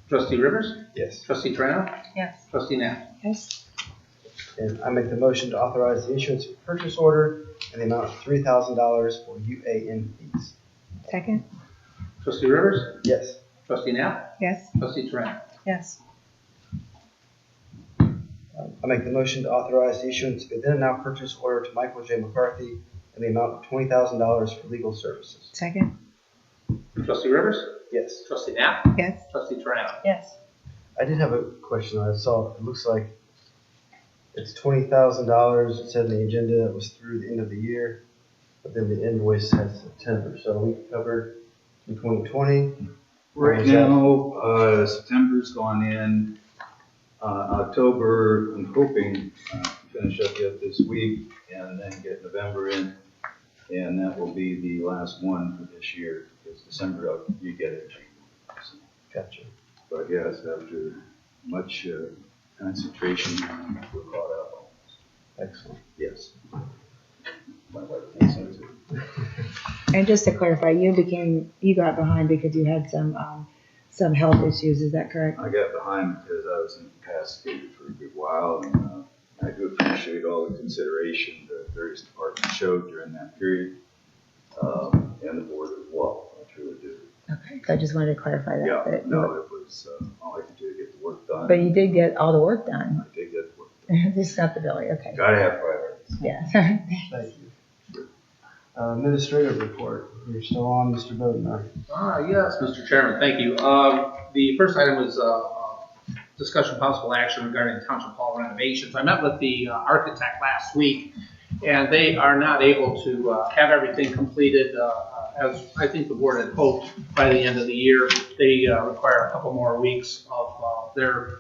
Trustee Rivers? Yes. Trustee Triano? Yes. Trustee Knapp? Yes. And I make the motion to authorize the issuance of a purchase order in the amount of $3,000 for UAN fees. Second. Trustee Rivers? Yes. Trustee Knapp? Yes. Trustee Triano? Yes. I make the motion to authorize the issuance of a then and now purchase order to Michael J. McCarthy in the amount of $20,000 for legal services. Second. Trustee Rivers? Yes. Trustee Knapp? Yes. Trustee Triano? Yes. I did have a question. I saw, it looks like it's $20,000. It said in the agenda it was through the end of the year, but then the invoice has September. So we covered in 2020. Right now, September's gone in. October, I'm hoping to finish up yet this week and then get November in. And that will be the last one for this year, because December, you get it. So, Gotcha. but yes, after much concentration, we're caught up. Excellent. Yes. My wife thinks so too. And just to clarify, you got behind because you had some health issues. Is that correct? I got behind because I was incapacitated for a good while, and I do appreciate all the consideration the various departments showed during that period, and the board as well. I truly do. Okay. So I just wanted to clarify that. Yeah, that no, it was all I could do to get the work done. But you did get all the work done. I did get the work done. Just not the billing. Okay. Gotta have priorities. Yeah. Thank you. Administrative report. You're still on, Mr. Bodnar. Yes, Mr. Chairman, thank you. The first item is discussion possible action regarding the Township Hall renovations. I met with the architect last week, and they are not able to have everything completed as I think the board had hoped by the end of the year. They require a couple more weeks of their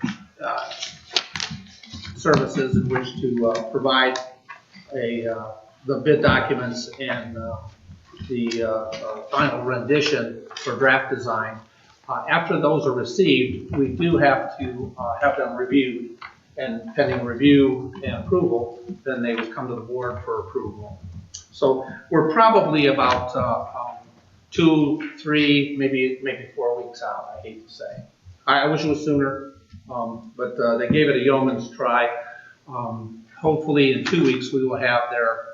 services in which to provide the bid documents and the final rendition for draft design. After those are received, we do have to have them reviewed, and pending review and approval, then they would come to the board for approval. So we're probably about 2, 3, maybe 4 weeks out, I hate to say. I wish it was sooner, but they gave it a yeoman's try. Hopefully in 2 weeks we will have their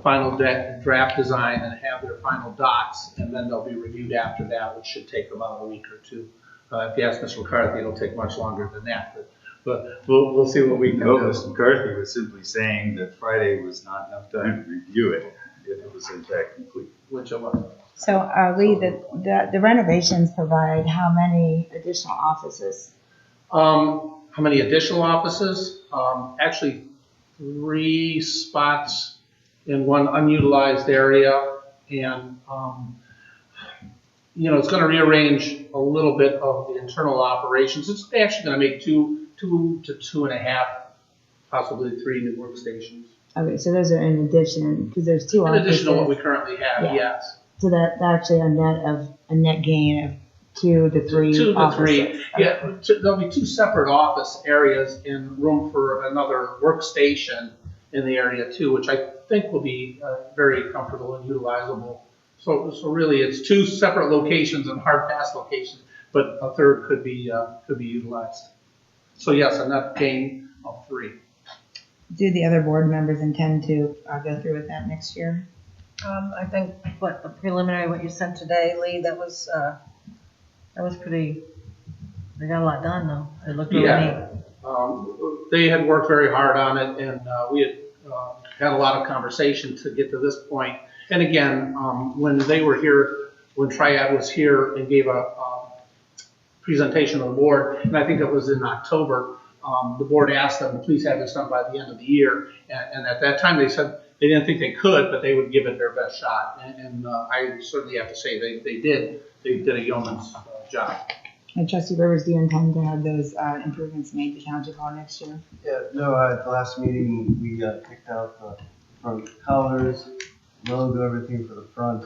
final draft design and have their final docs, and then they'll be reviewed after that, which should take about a week or two. If you ask Mr. McCarthy, it'll take much longer than that, but we'll see what we can No, do. Mr. McCarthy was simply saying that Friday was not enough time to review it, if it was in fact complete. Which it was. So, Lee, the renovations provide how many additional offices? How many additional offices? Actually, 3 spots in one unutilized area, and, it's gonna rearrange a little bit of the internal operations. It's actually gonna make 2 to 2.5, possibly 3 new workstations. Okay, so those are in addition, because there's 2 In offices. addition to what we currently have, Yeah. yes. So that's actually a net gain of 2 to 3 2 to offices. 3, yeah, there'll be 2 separate office areas and room for another workstation in the area too, which I think will be very comfortable and utilizable. So really, it's 2 separate locations and hard pass locations, but a third could be utilized. So yes, a net gain of 3. Do the other board members intend to go through with that next year? I think, the preliminary, what you sent today, Lee, that was pretty, they got a lot done though. It looked really neat. Yeah. They had worked very hard on it, and we had had a lot of conversation to get to this point. And again, when they were here, when Triad was here and gave a presentation to the board, and I think it was in October, the board asked them to please have this done by the end of the year. And at that time, they said they didn't think they could, but they would give it their best shot. And I certainly have to say they did. They did a yeoman's job. And Trustee Rivers, do you intend to have those improvements made to Township Hall next year? Yeah, no, at the last meeting, we picked out the front colors, logo, everything for the front.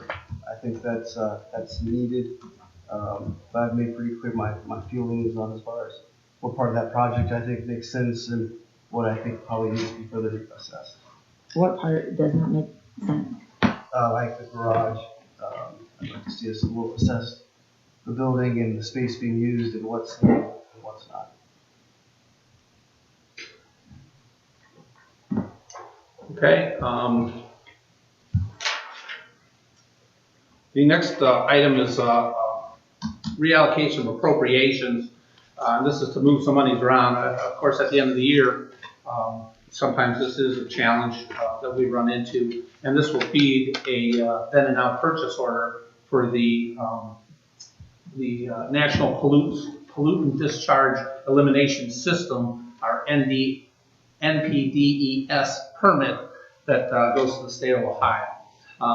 I think that's needed. But I've made pretty clear my feelings on as far as what part of that project I think makes sense and what I think probably needs to be further assessed. What part does not make sense? Like the garage, I'd like to see us a little assess the building and the space being used and what's needed and what's not. Okay. The next item is reallocation of appropriations. This is to move some monies around. Of course, at the end of the year, sometimes this is a challenge that we run into, and this will feed a then and now purchase order for the National Pollutant Discharge Elimination System, our NPDES permit that goes to the state of Ohio.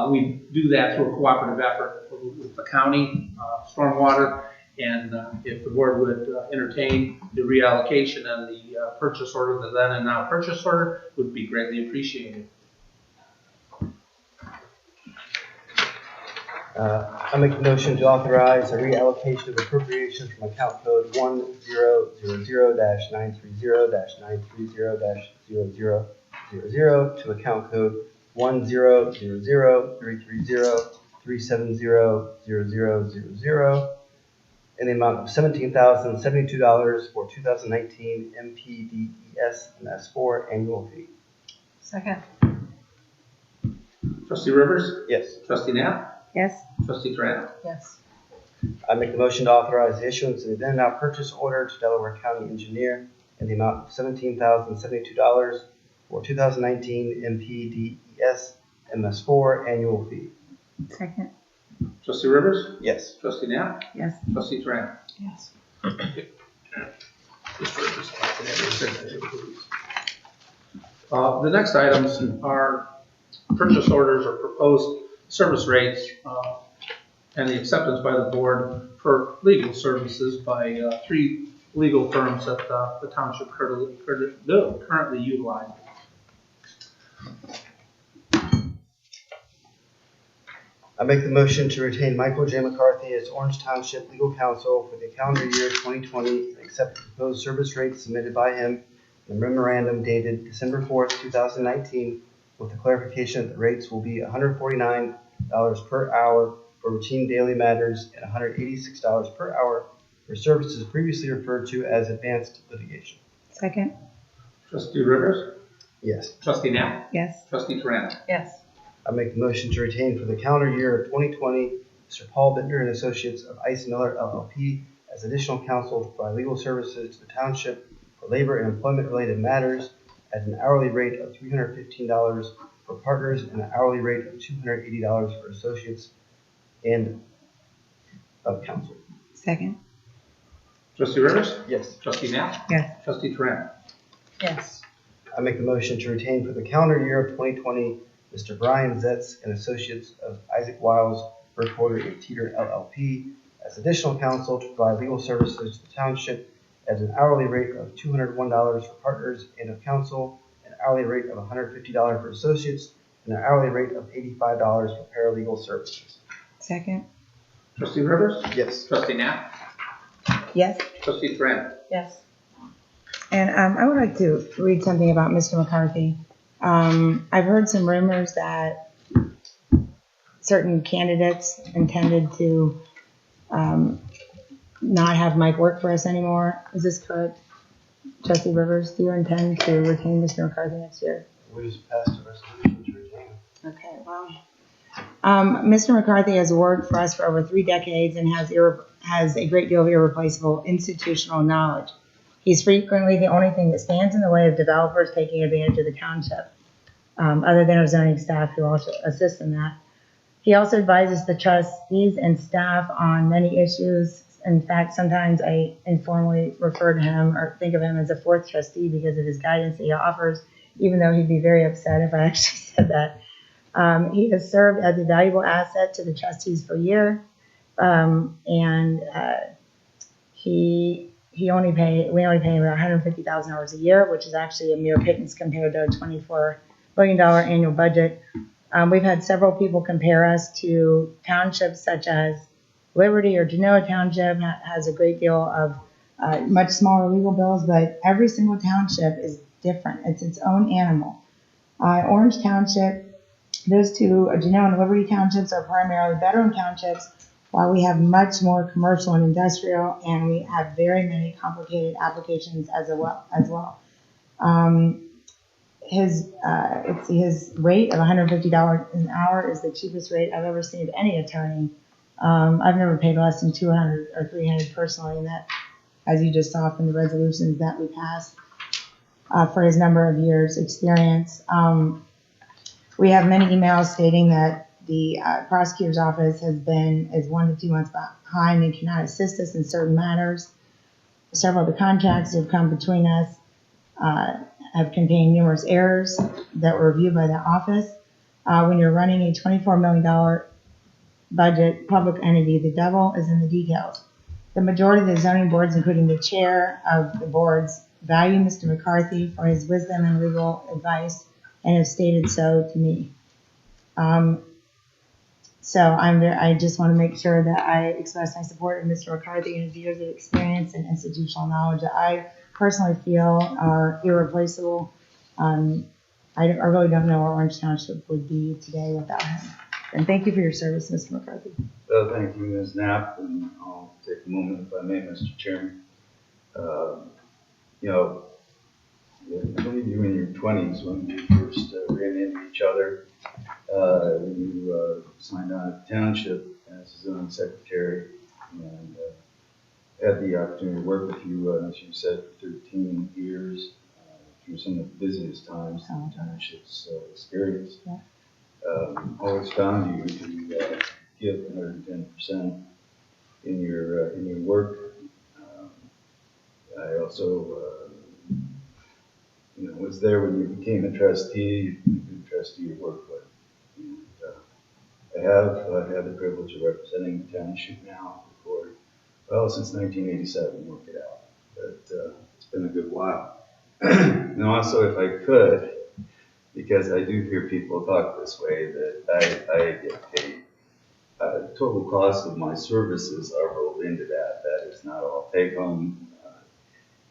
We do that through a cooperative effort with the county, stormwater, and if the board would entertain the reallocation and the purchase order, the then and now purchase order, would be greatly appreciated. I make the motion to authorize a reallocation of appropriations from account code 1000-930-930-0000 to account code 1000-330-370-0000 in the amount of $17,072 for 2019 MPDES and S4 annual fee. Second. Trustee Rivers? Yes. Trustee Knapp? Yes? Trustee Triano? Yes. I make the motion to authorize the issuance of the then and now purchase order to Delaware County Engineer in the amount of $17,072 for 2019 MPDES MS4 annual fee. Second? Trustee Rivers? Yes. Trustee Knapp? Yes. Trustee Triano? Yes. The next items are purchase orders or proposed service rates and the acceptance by the board for legal services by 3 legal firms that the township currently utilize. I make the motion to retain Michael J. McCarthy as Orange Township Legal Counsel for the calendar year 2020 and accept the proposed service rates submitted by him in a memorandum dated December 4th, 2019, with the clarification that the rates will be $149 per hour for routine daily matters and $186 per hour for services previously referred to as advanced litigation. Second? Trustee Rivers? Yes. Trustee Knapp? Yes. Trustee Triano? Yes. I make the motion to retain for the calendar year of 2020, Mr. Paul Bittner and Associates of Ice Miller LLP as additional counsel to provide legal services to the township for labor and employment-related matters at an hourly rate of $315 for partners and an hourly rate of $280 for associates and of counsel. Second. Trustee Rivers? Yes. Trustee Knapp? Yes. Trustee Trent? Yes. I make the motion to retain for the calendar year of 2020, Mr. Brian Zetz and Associates of Isaac Wiles, Burkholder and Teeter LLP as additional counsel to provide legal services to the township at an hourly rate of $201 for partners and of counsel, an hourly rate of $150 for associates, and an hourly rate of $85 for paralegal services. Second. Trustee Rivers? Yes. Trustee Knapp? Yes. Trustee Trent? Yes. And I would like to read something about Mr. McCarthy. I've heard some rumors that certain candidates intended to not have Mike work for us anymore. Is this correct? Trustee Rivers, do you intend to retain Mr. McCarthy next year? We just passed a resolution to retain. Okay, well, Mr. McCarthy has worked for us for over 3 decades and has a great deal of irreplaceable institutional knowledge. He's frequently the only thing that stands in the way of developers taking advantage of the township, other than our zoning staff who also assist in that. He also advises the trustees and staff on many issues. In fact, sometimes I informally refer to him or think of him as a 4th trustee because of his guidance that he offers, even though he'd be very upset if I actually said that. He has served as a valuable asset to the trustees for a year, and we only pay him about $150,000 a year, which is actually a mere pittance compared to a $24 billion annual budget. We've had several people compare us to townships such as Liberty or Genoa Township has a great deal of much smaller legal bills, but every single township is different. It's its own animal. Orange Township, those two, Genoa and Liberty Townships, are primarily veteran townships, while we have much more commercial and industrial, and we have very many complicated applications as well. His rate of $150 an hour is the cheapest rate I've ever seen of any attorney. I've never paid less than $200 or $300 personally, and that, as you just saw from the resolutions that we passed, for his number of years experience. We have many emails stating that the prosecutor's office is 1 to 2 months behind and cannot assist us in certain matters. Several of the contracts that have come between us have contained numerous errors that were reviewed by the office. When you're running a $24 million budget public entity, the devil is in the details. The majority of the zoning boards, including the chair of the boards, value Mr. McCarthy for his wisdom and legal advice and have stated so to me. So I just want to make sure that I express my support of Mr. McCarthy and his years of experience and institutional knowledge that I personally feel are irreplaceable. I really don't know where Orange Township would be today without him. And thank you for your service, Mr. McCarthy. Thank you, Ms. Knapp, and I'll take a moment, if I may, Mr. Chairman. I believe you were in your 20s when we first ran into each other. You signed on at the Township as zoning secretary, and had the opportunity to work with you, as you said, for 13 years through some of the busiest times in the Township's experience. Yeah. Always found you to give 110% in your work. I also was there when you became a trustee. You've been a good trustee to work with. And, I have had the privilege of representing the township now since 1987, work it out. But it's been a good while. And also, if I could, because I do hear people talk this way, that I get paid. The total cost of my services are rolled into that. That is not all take home.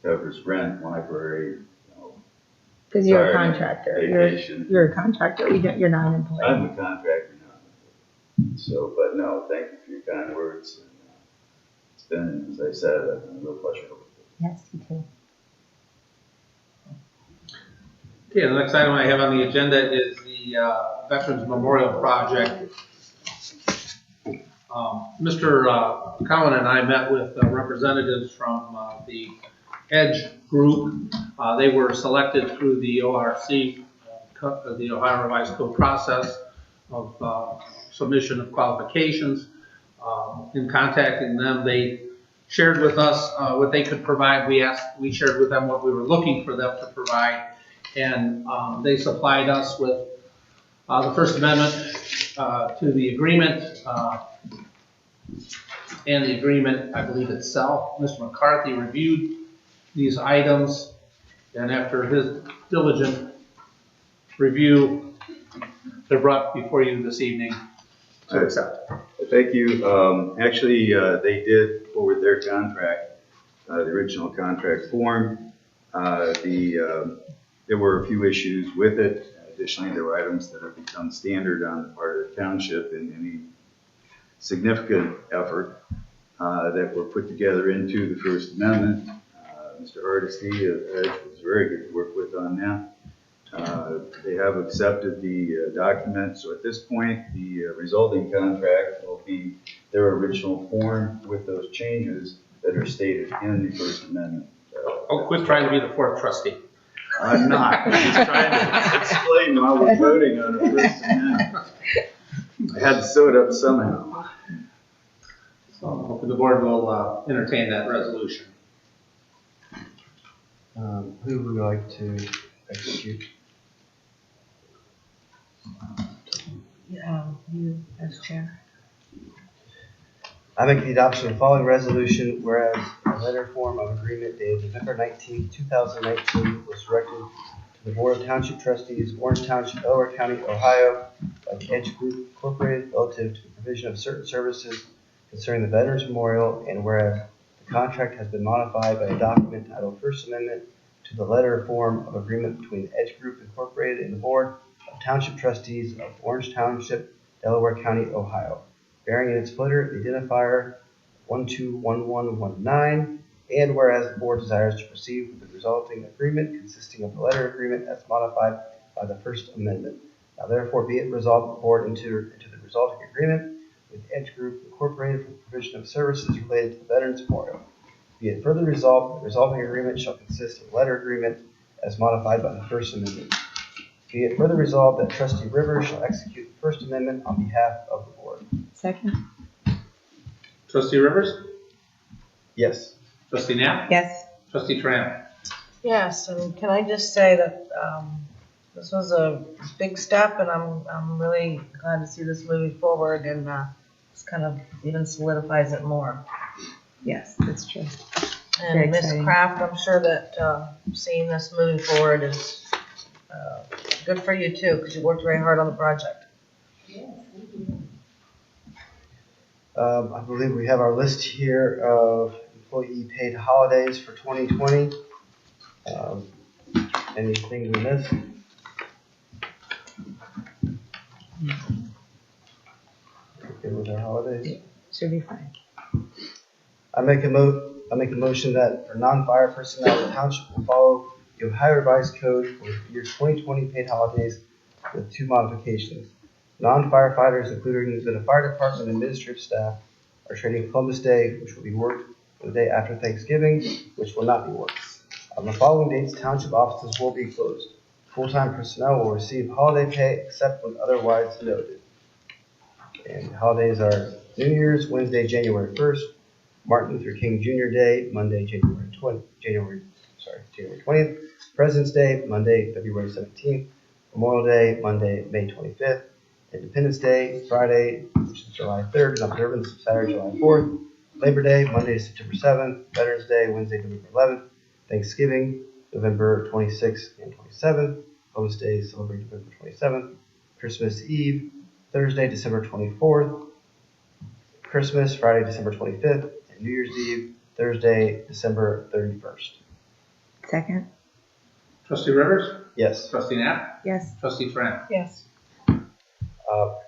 Covers rent, library, Because you're a retirement, contractor. vacation. You're a contractor. You're not an employee. I'm a contractor now. So, but no, thank you for your kind words. And, it's been, as I said, a real pleasure to work with you. Yes, you too. Okay, the next item I have on the agenda is the the Veterans Memorial Project. Mr. Cowan and I met with representatives from the EDGE group. They were selected through the ORC, the Ohio Revised Code process of submission of qualifications. In contacting them, they shared with us what they could provide. We shared with them what we were looking for them to provide, and they supplied us with the First Amendment to the agreement, and the agreement, I believe itself. Mr. McCarthy reviewed these items, and after his diligent review, they're brought before you this evening to accept. Thank you. Actually, they did forward their contract, the original contract form. There were a few issues with it. Additionally, there were items that have become standard on the part of the township in any significant effort that were put together into the First Amendment. Mr. Hardesty of Edge was very good to work with on that. They have accepted the document, so at this point, the resulting contract will be their original form with those changes that are stated in the First Amendment. Oh, quit trying to be the fourth trustee. I'm not. I'm just trying to explain why we're voting on a First Amendment. I had to sew it up somehow. So hopefully the board will entertain that resolution. Who would like to execute? You as chair. I make the adoption of the following resolution, whereas a letter form of agreement dated November 19, 2019 was directed to the Board of Township Trustees, Orange Township, Delaware County, Ohio, by the Edge Group Incorporated relative to the provision of certain services concerning the Veterans Memorial, and whereas the contract has been modified by a document titled First Amendment to the letter form of agreement between the Edge Group Incorporated and the Board of Township Trustees of Orange Township, Delaware County, Ohio, bearing in its footer the identifier 121119, and whereas the board desires to proceed with the resulting agreement consisting of the letter agreement as modified by the First Amendment. Now therefore be it resolved, the board into the resulting agreement with Edge Group Incorporated for the provision of services related to the Veterans Memorial. Be it further resolved, the resulting agreement shall consist of a letter agreement as modified by the First Amendment. Be it further resolved that Trustee Rivers shall execute the First Amendment on behalf of the board. Second? Trustee Rivers? Yes. Trustee Knapp? Yes. Trustee Tran? Yes, and can I just say that this was a big step, and I'm really glad to see this moving forward, and this kind of even solidifies it more. Yes, that's true. Very And Ms. exciting. Kraft, I'm sure that seeing this moving forward is good for you too, because you worked very hard on the project. I believe we have our list here of employee paid holidays for 2020. Anything we missed? Good with our holidays? Should be fine. I make a motion that for non-fire personnel, the township will follow the Ohio Revised Code for the year 2020 paid holidays with two modifications. Non-firefighters, including the fire department and administrative staff, are trading Columbus Day, which will be worked, and the day after Thanksgiving, which will not be worked. On the following dates, township offices will be closed. Full-time personnel will receive holiday pay except when otherwise noted. And the holidays are New Year's, Wednesday, January 1st, Martin Luther King Jr. Day, Monday, January 20th, President's Day, Monday, February 17th, Memorial Day, Monday, May 25th, Independence Day, Friday, which is July 3rd, and observance of Saturday, July 4th, Labor Day, Monday, September 7th, Veterans Day, Wednesday, November 11th, Thanksgiving, November 26th and 27th, Columbus Day, celebrated November 27th, Christmas Eve, Thursday, December 24th, Christmas, Friday, December 25th, and New Year's Eve, Thursday, December 31st. Second? Trustee Rivers? Yes. Trustee Knapp? Yes. Trustee Tran? Yes.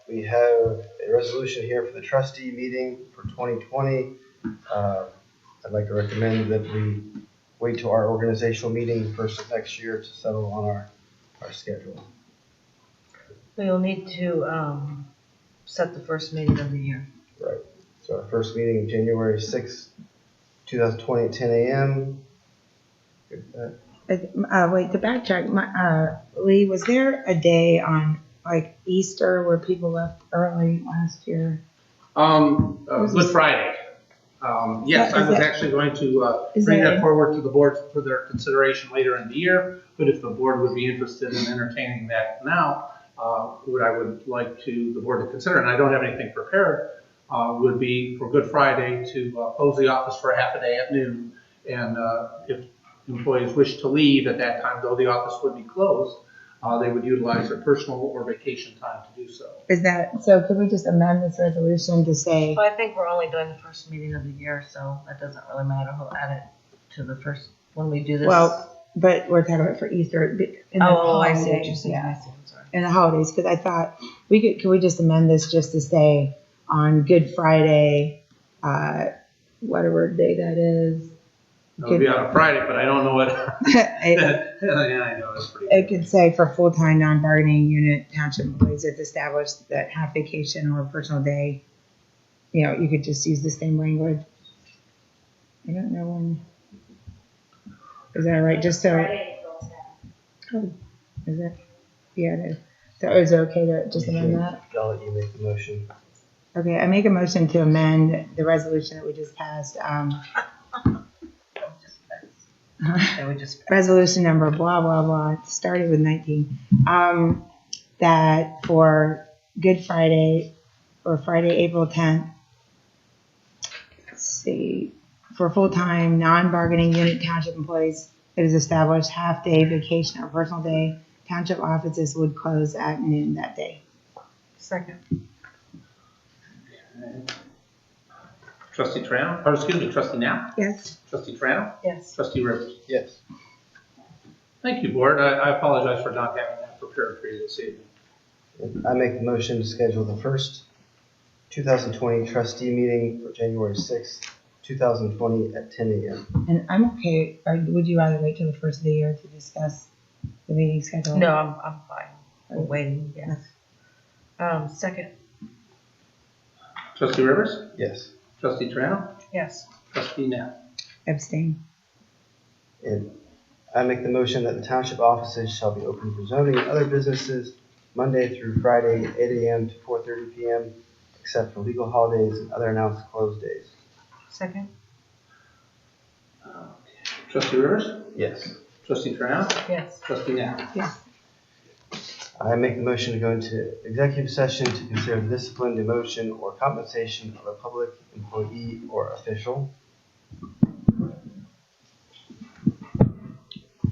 We have a resolution here for the trustee meeting for 2020. I'd like to recommend that we wait till our organizational meeting first of next year to settle on our schedule. We'll need to, set the first meeting of the year. Right. So our first meeting, January 6th, 2020 at 10 a.m. Wait, to backtrack, Lee, was there a day on like Easter where people left early last year? Good Friday. Yes, I was actually going to bring that forward to the board for their consideration later in the year, but if the board would be interested in entertaining that now, what I would like the board to consider, and I don't have anything prepared, would be for Good Friday to close the office for a half a day at noon, and if employees wish to leave at that time, though the office would be closed, they would utilize their personal or vacation time to do so. Is that, so could we just amend this resolution to say, Well, I think we're only doing the first meeting of the year, so that doesn't really matter. We'll add it to the first, when we do this. well, but we're talking about for Easter. And the Oh, I see what you're holidays, saying. yeah. I see. I'm sorry. And the holidays, because I thought could we just amend this just to say on Good Friday, whatever day that is. It would be on a Friday, but I don't know what. It, Yeah, I know, that's pretty. it could say for full-time non-bargaining unit township employees, it's established that half vacation or personal day, you could just use the same language. I don't know when. Is that right? Just so. Friday, April 10th. Is it? Yeah, it is. So is it okay to just amend that? I'll let you make the motion. Okay, I make a motion to amend the resolution that we just passed. That we just. Resolution number blah, blah, blah, it started with 19. That for Good Friday or Friday, April 10th, let's see, for full-time non-bargaining unit township employees, it is established half-day vacation or personal day. Township offices would close at noon that day. Second. Trustee Triano, or excuse me, Trustee Knapp, Yes. Trustee Triano, Yes. Trustee Rivers. Yes. Thank you, board. I apologize for not having that prepared for you this evening. I make the motion to schedule the first 2020 trustee meeting for January 6th, 2020 at 10 a.m. And I'm okay, or would you rather wait till the first of the year to discuss the meeting schedule? No, I'm fine. I'm waiting, yes. Second. Trustee Rivers, Yes. Trustee Triano, Yes. Trustee Knapp. Abstain. And I make the motion that the township offices shall be open for zoning and other businesses Monday through Friday, 8 a.m. to 4:30 p.m., except for legal holidays and other announced closed days. Second. Trustee Rivers, Yes. Trustee Triano, Yes. Trustee Knapp. Yes. I make the motion to go into executive session to consider the discipline, demotion, or compensation of a public employee or official.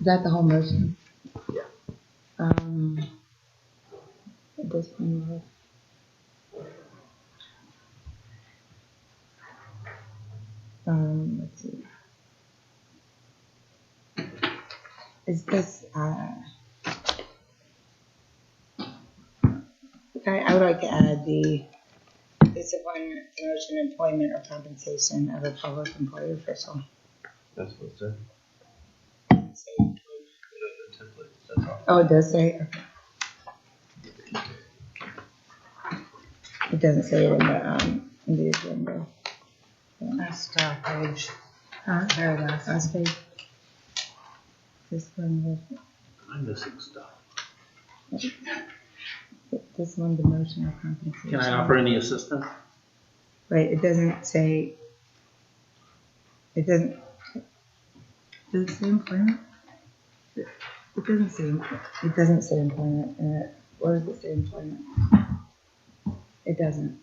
Is that the whole motion? Yeah. At this point, let's see. Is this, I would like to add the discipline, promotion, employment, or compensation of a public employee official. That's what it said. Oh, it does say, okay. It doesn't say it in the agenda. Last page. Huh? Very last. Last page. This one, I'm missing stuff. this one, the motion or compensation. Can I offer any assistance? Wait, it doesn't say, does it say employment? It doesn't say employment. Where does it say employment? It doesn't.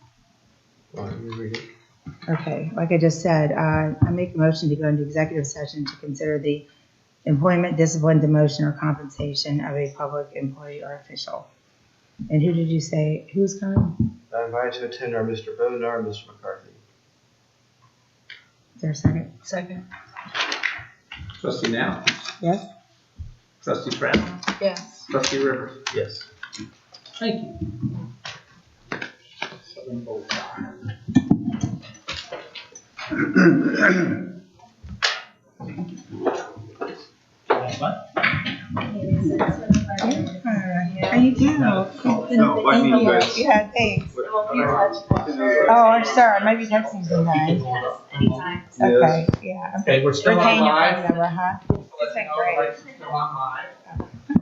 Why don't you read it? Okay, like I just said, I make a motion to go into executive session to consider the employment, discipline, demotion, or compensation of a public employee or official. And who did you say, who's coming? Invited to attend are Mr. Bodnar and Mr. McCarthy. Is there a second? Second. Trustee Knapp, Yes? Trustee Triano, Yes. Trustee Rivers. Yes. Thank you. 7:05. I need too. No, I mean, Thank but- you. Yeah, thanks. It won't be as much pressure. Oh, I'm sorry, I might be texting sometime. Yes, anytime. Okay, yeah. Okay, we're still on Retaining your live. phone number, huh? Let's let you know the lights are still on live.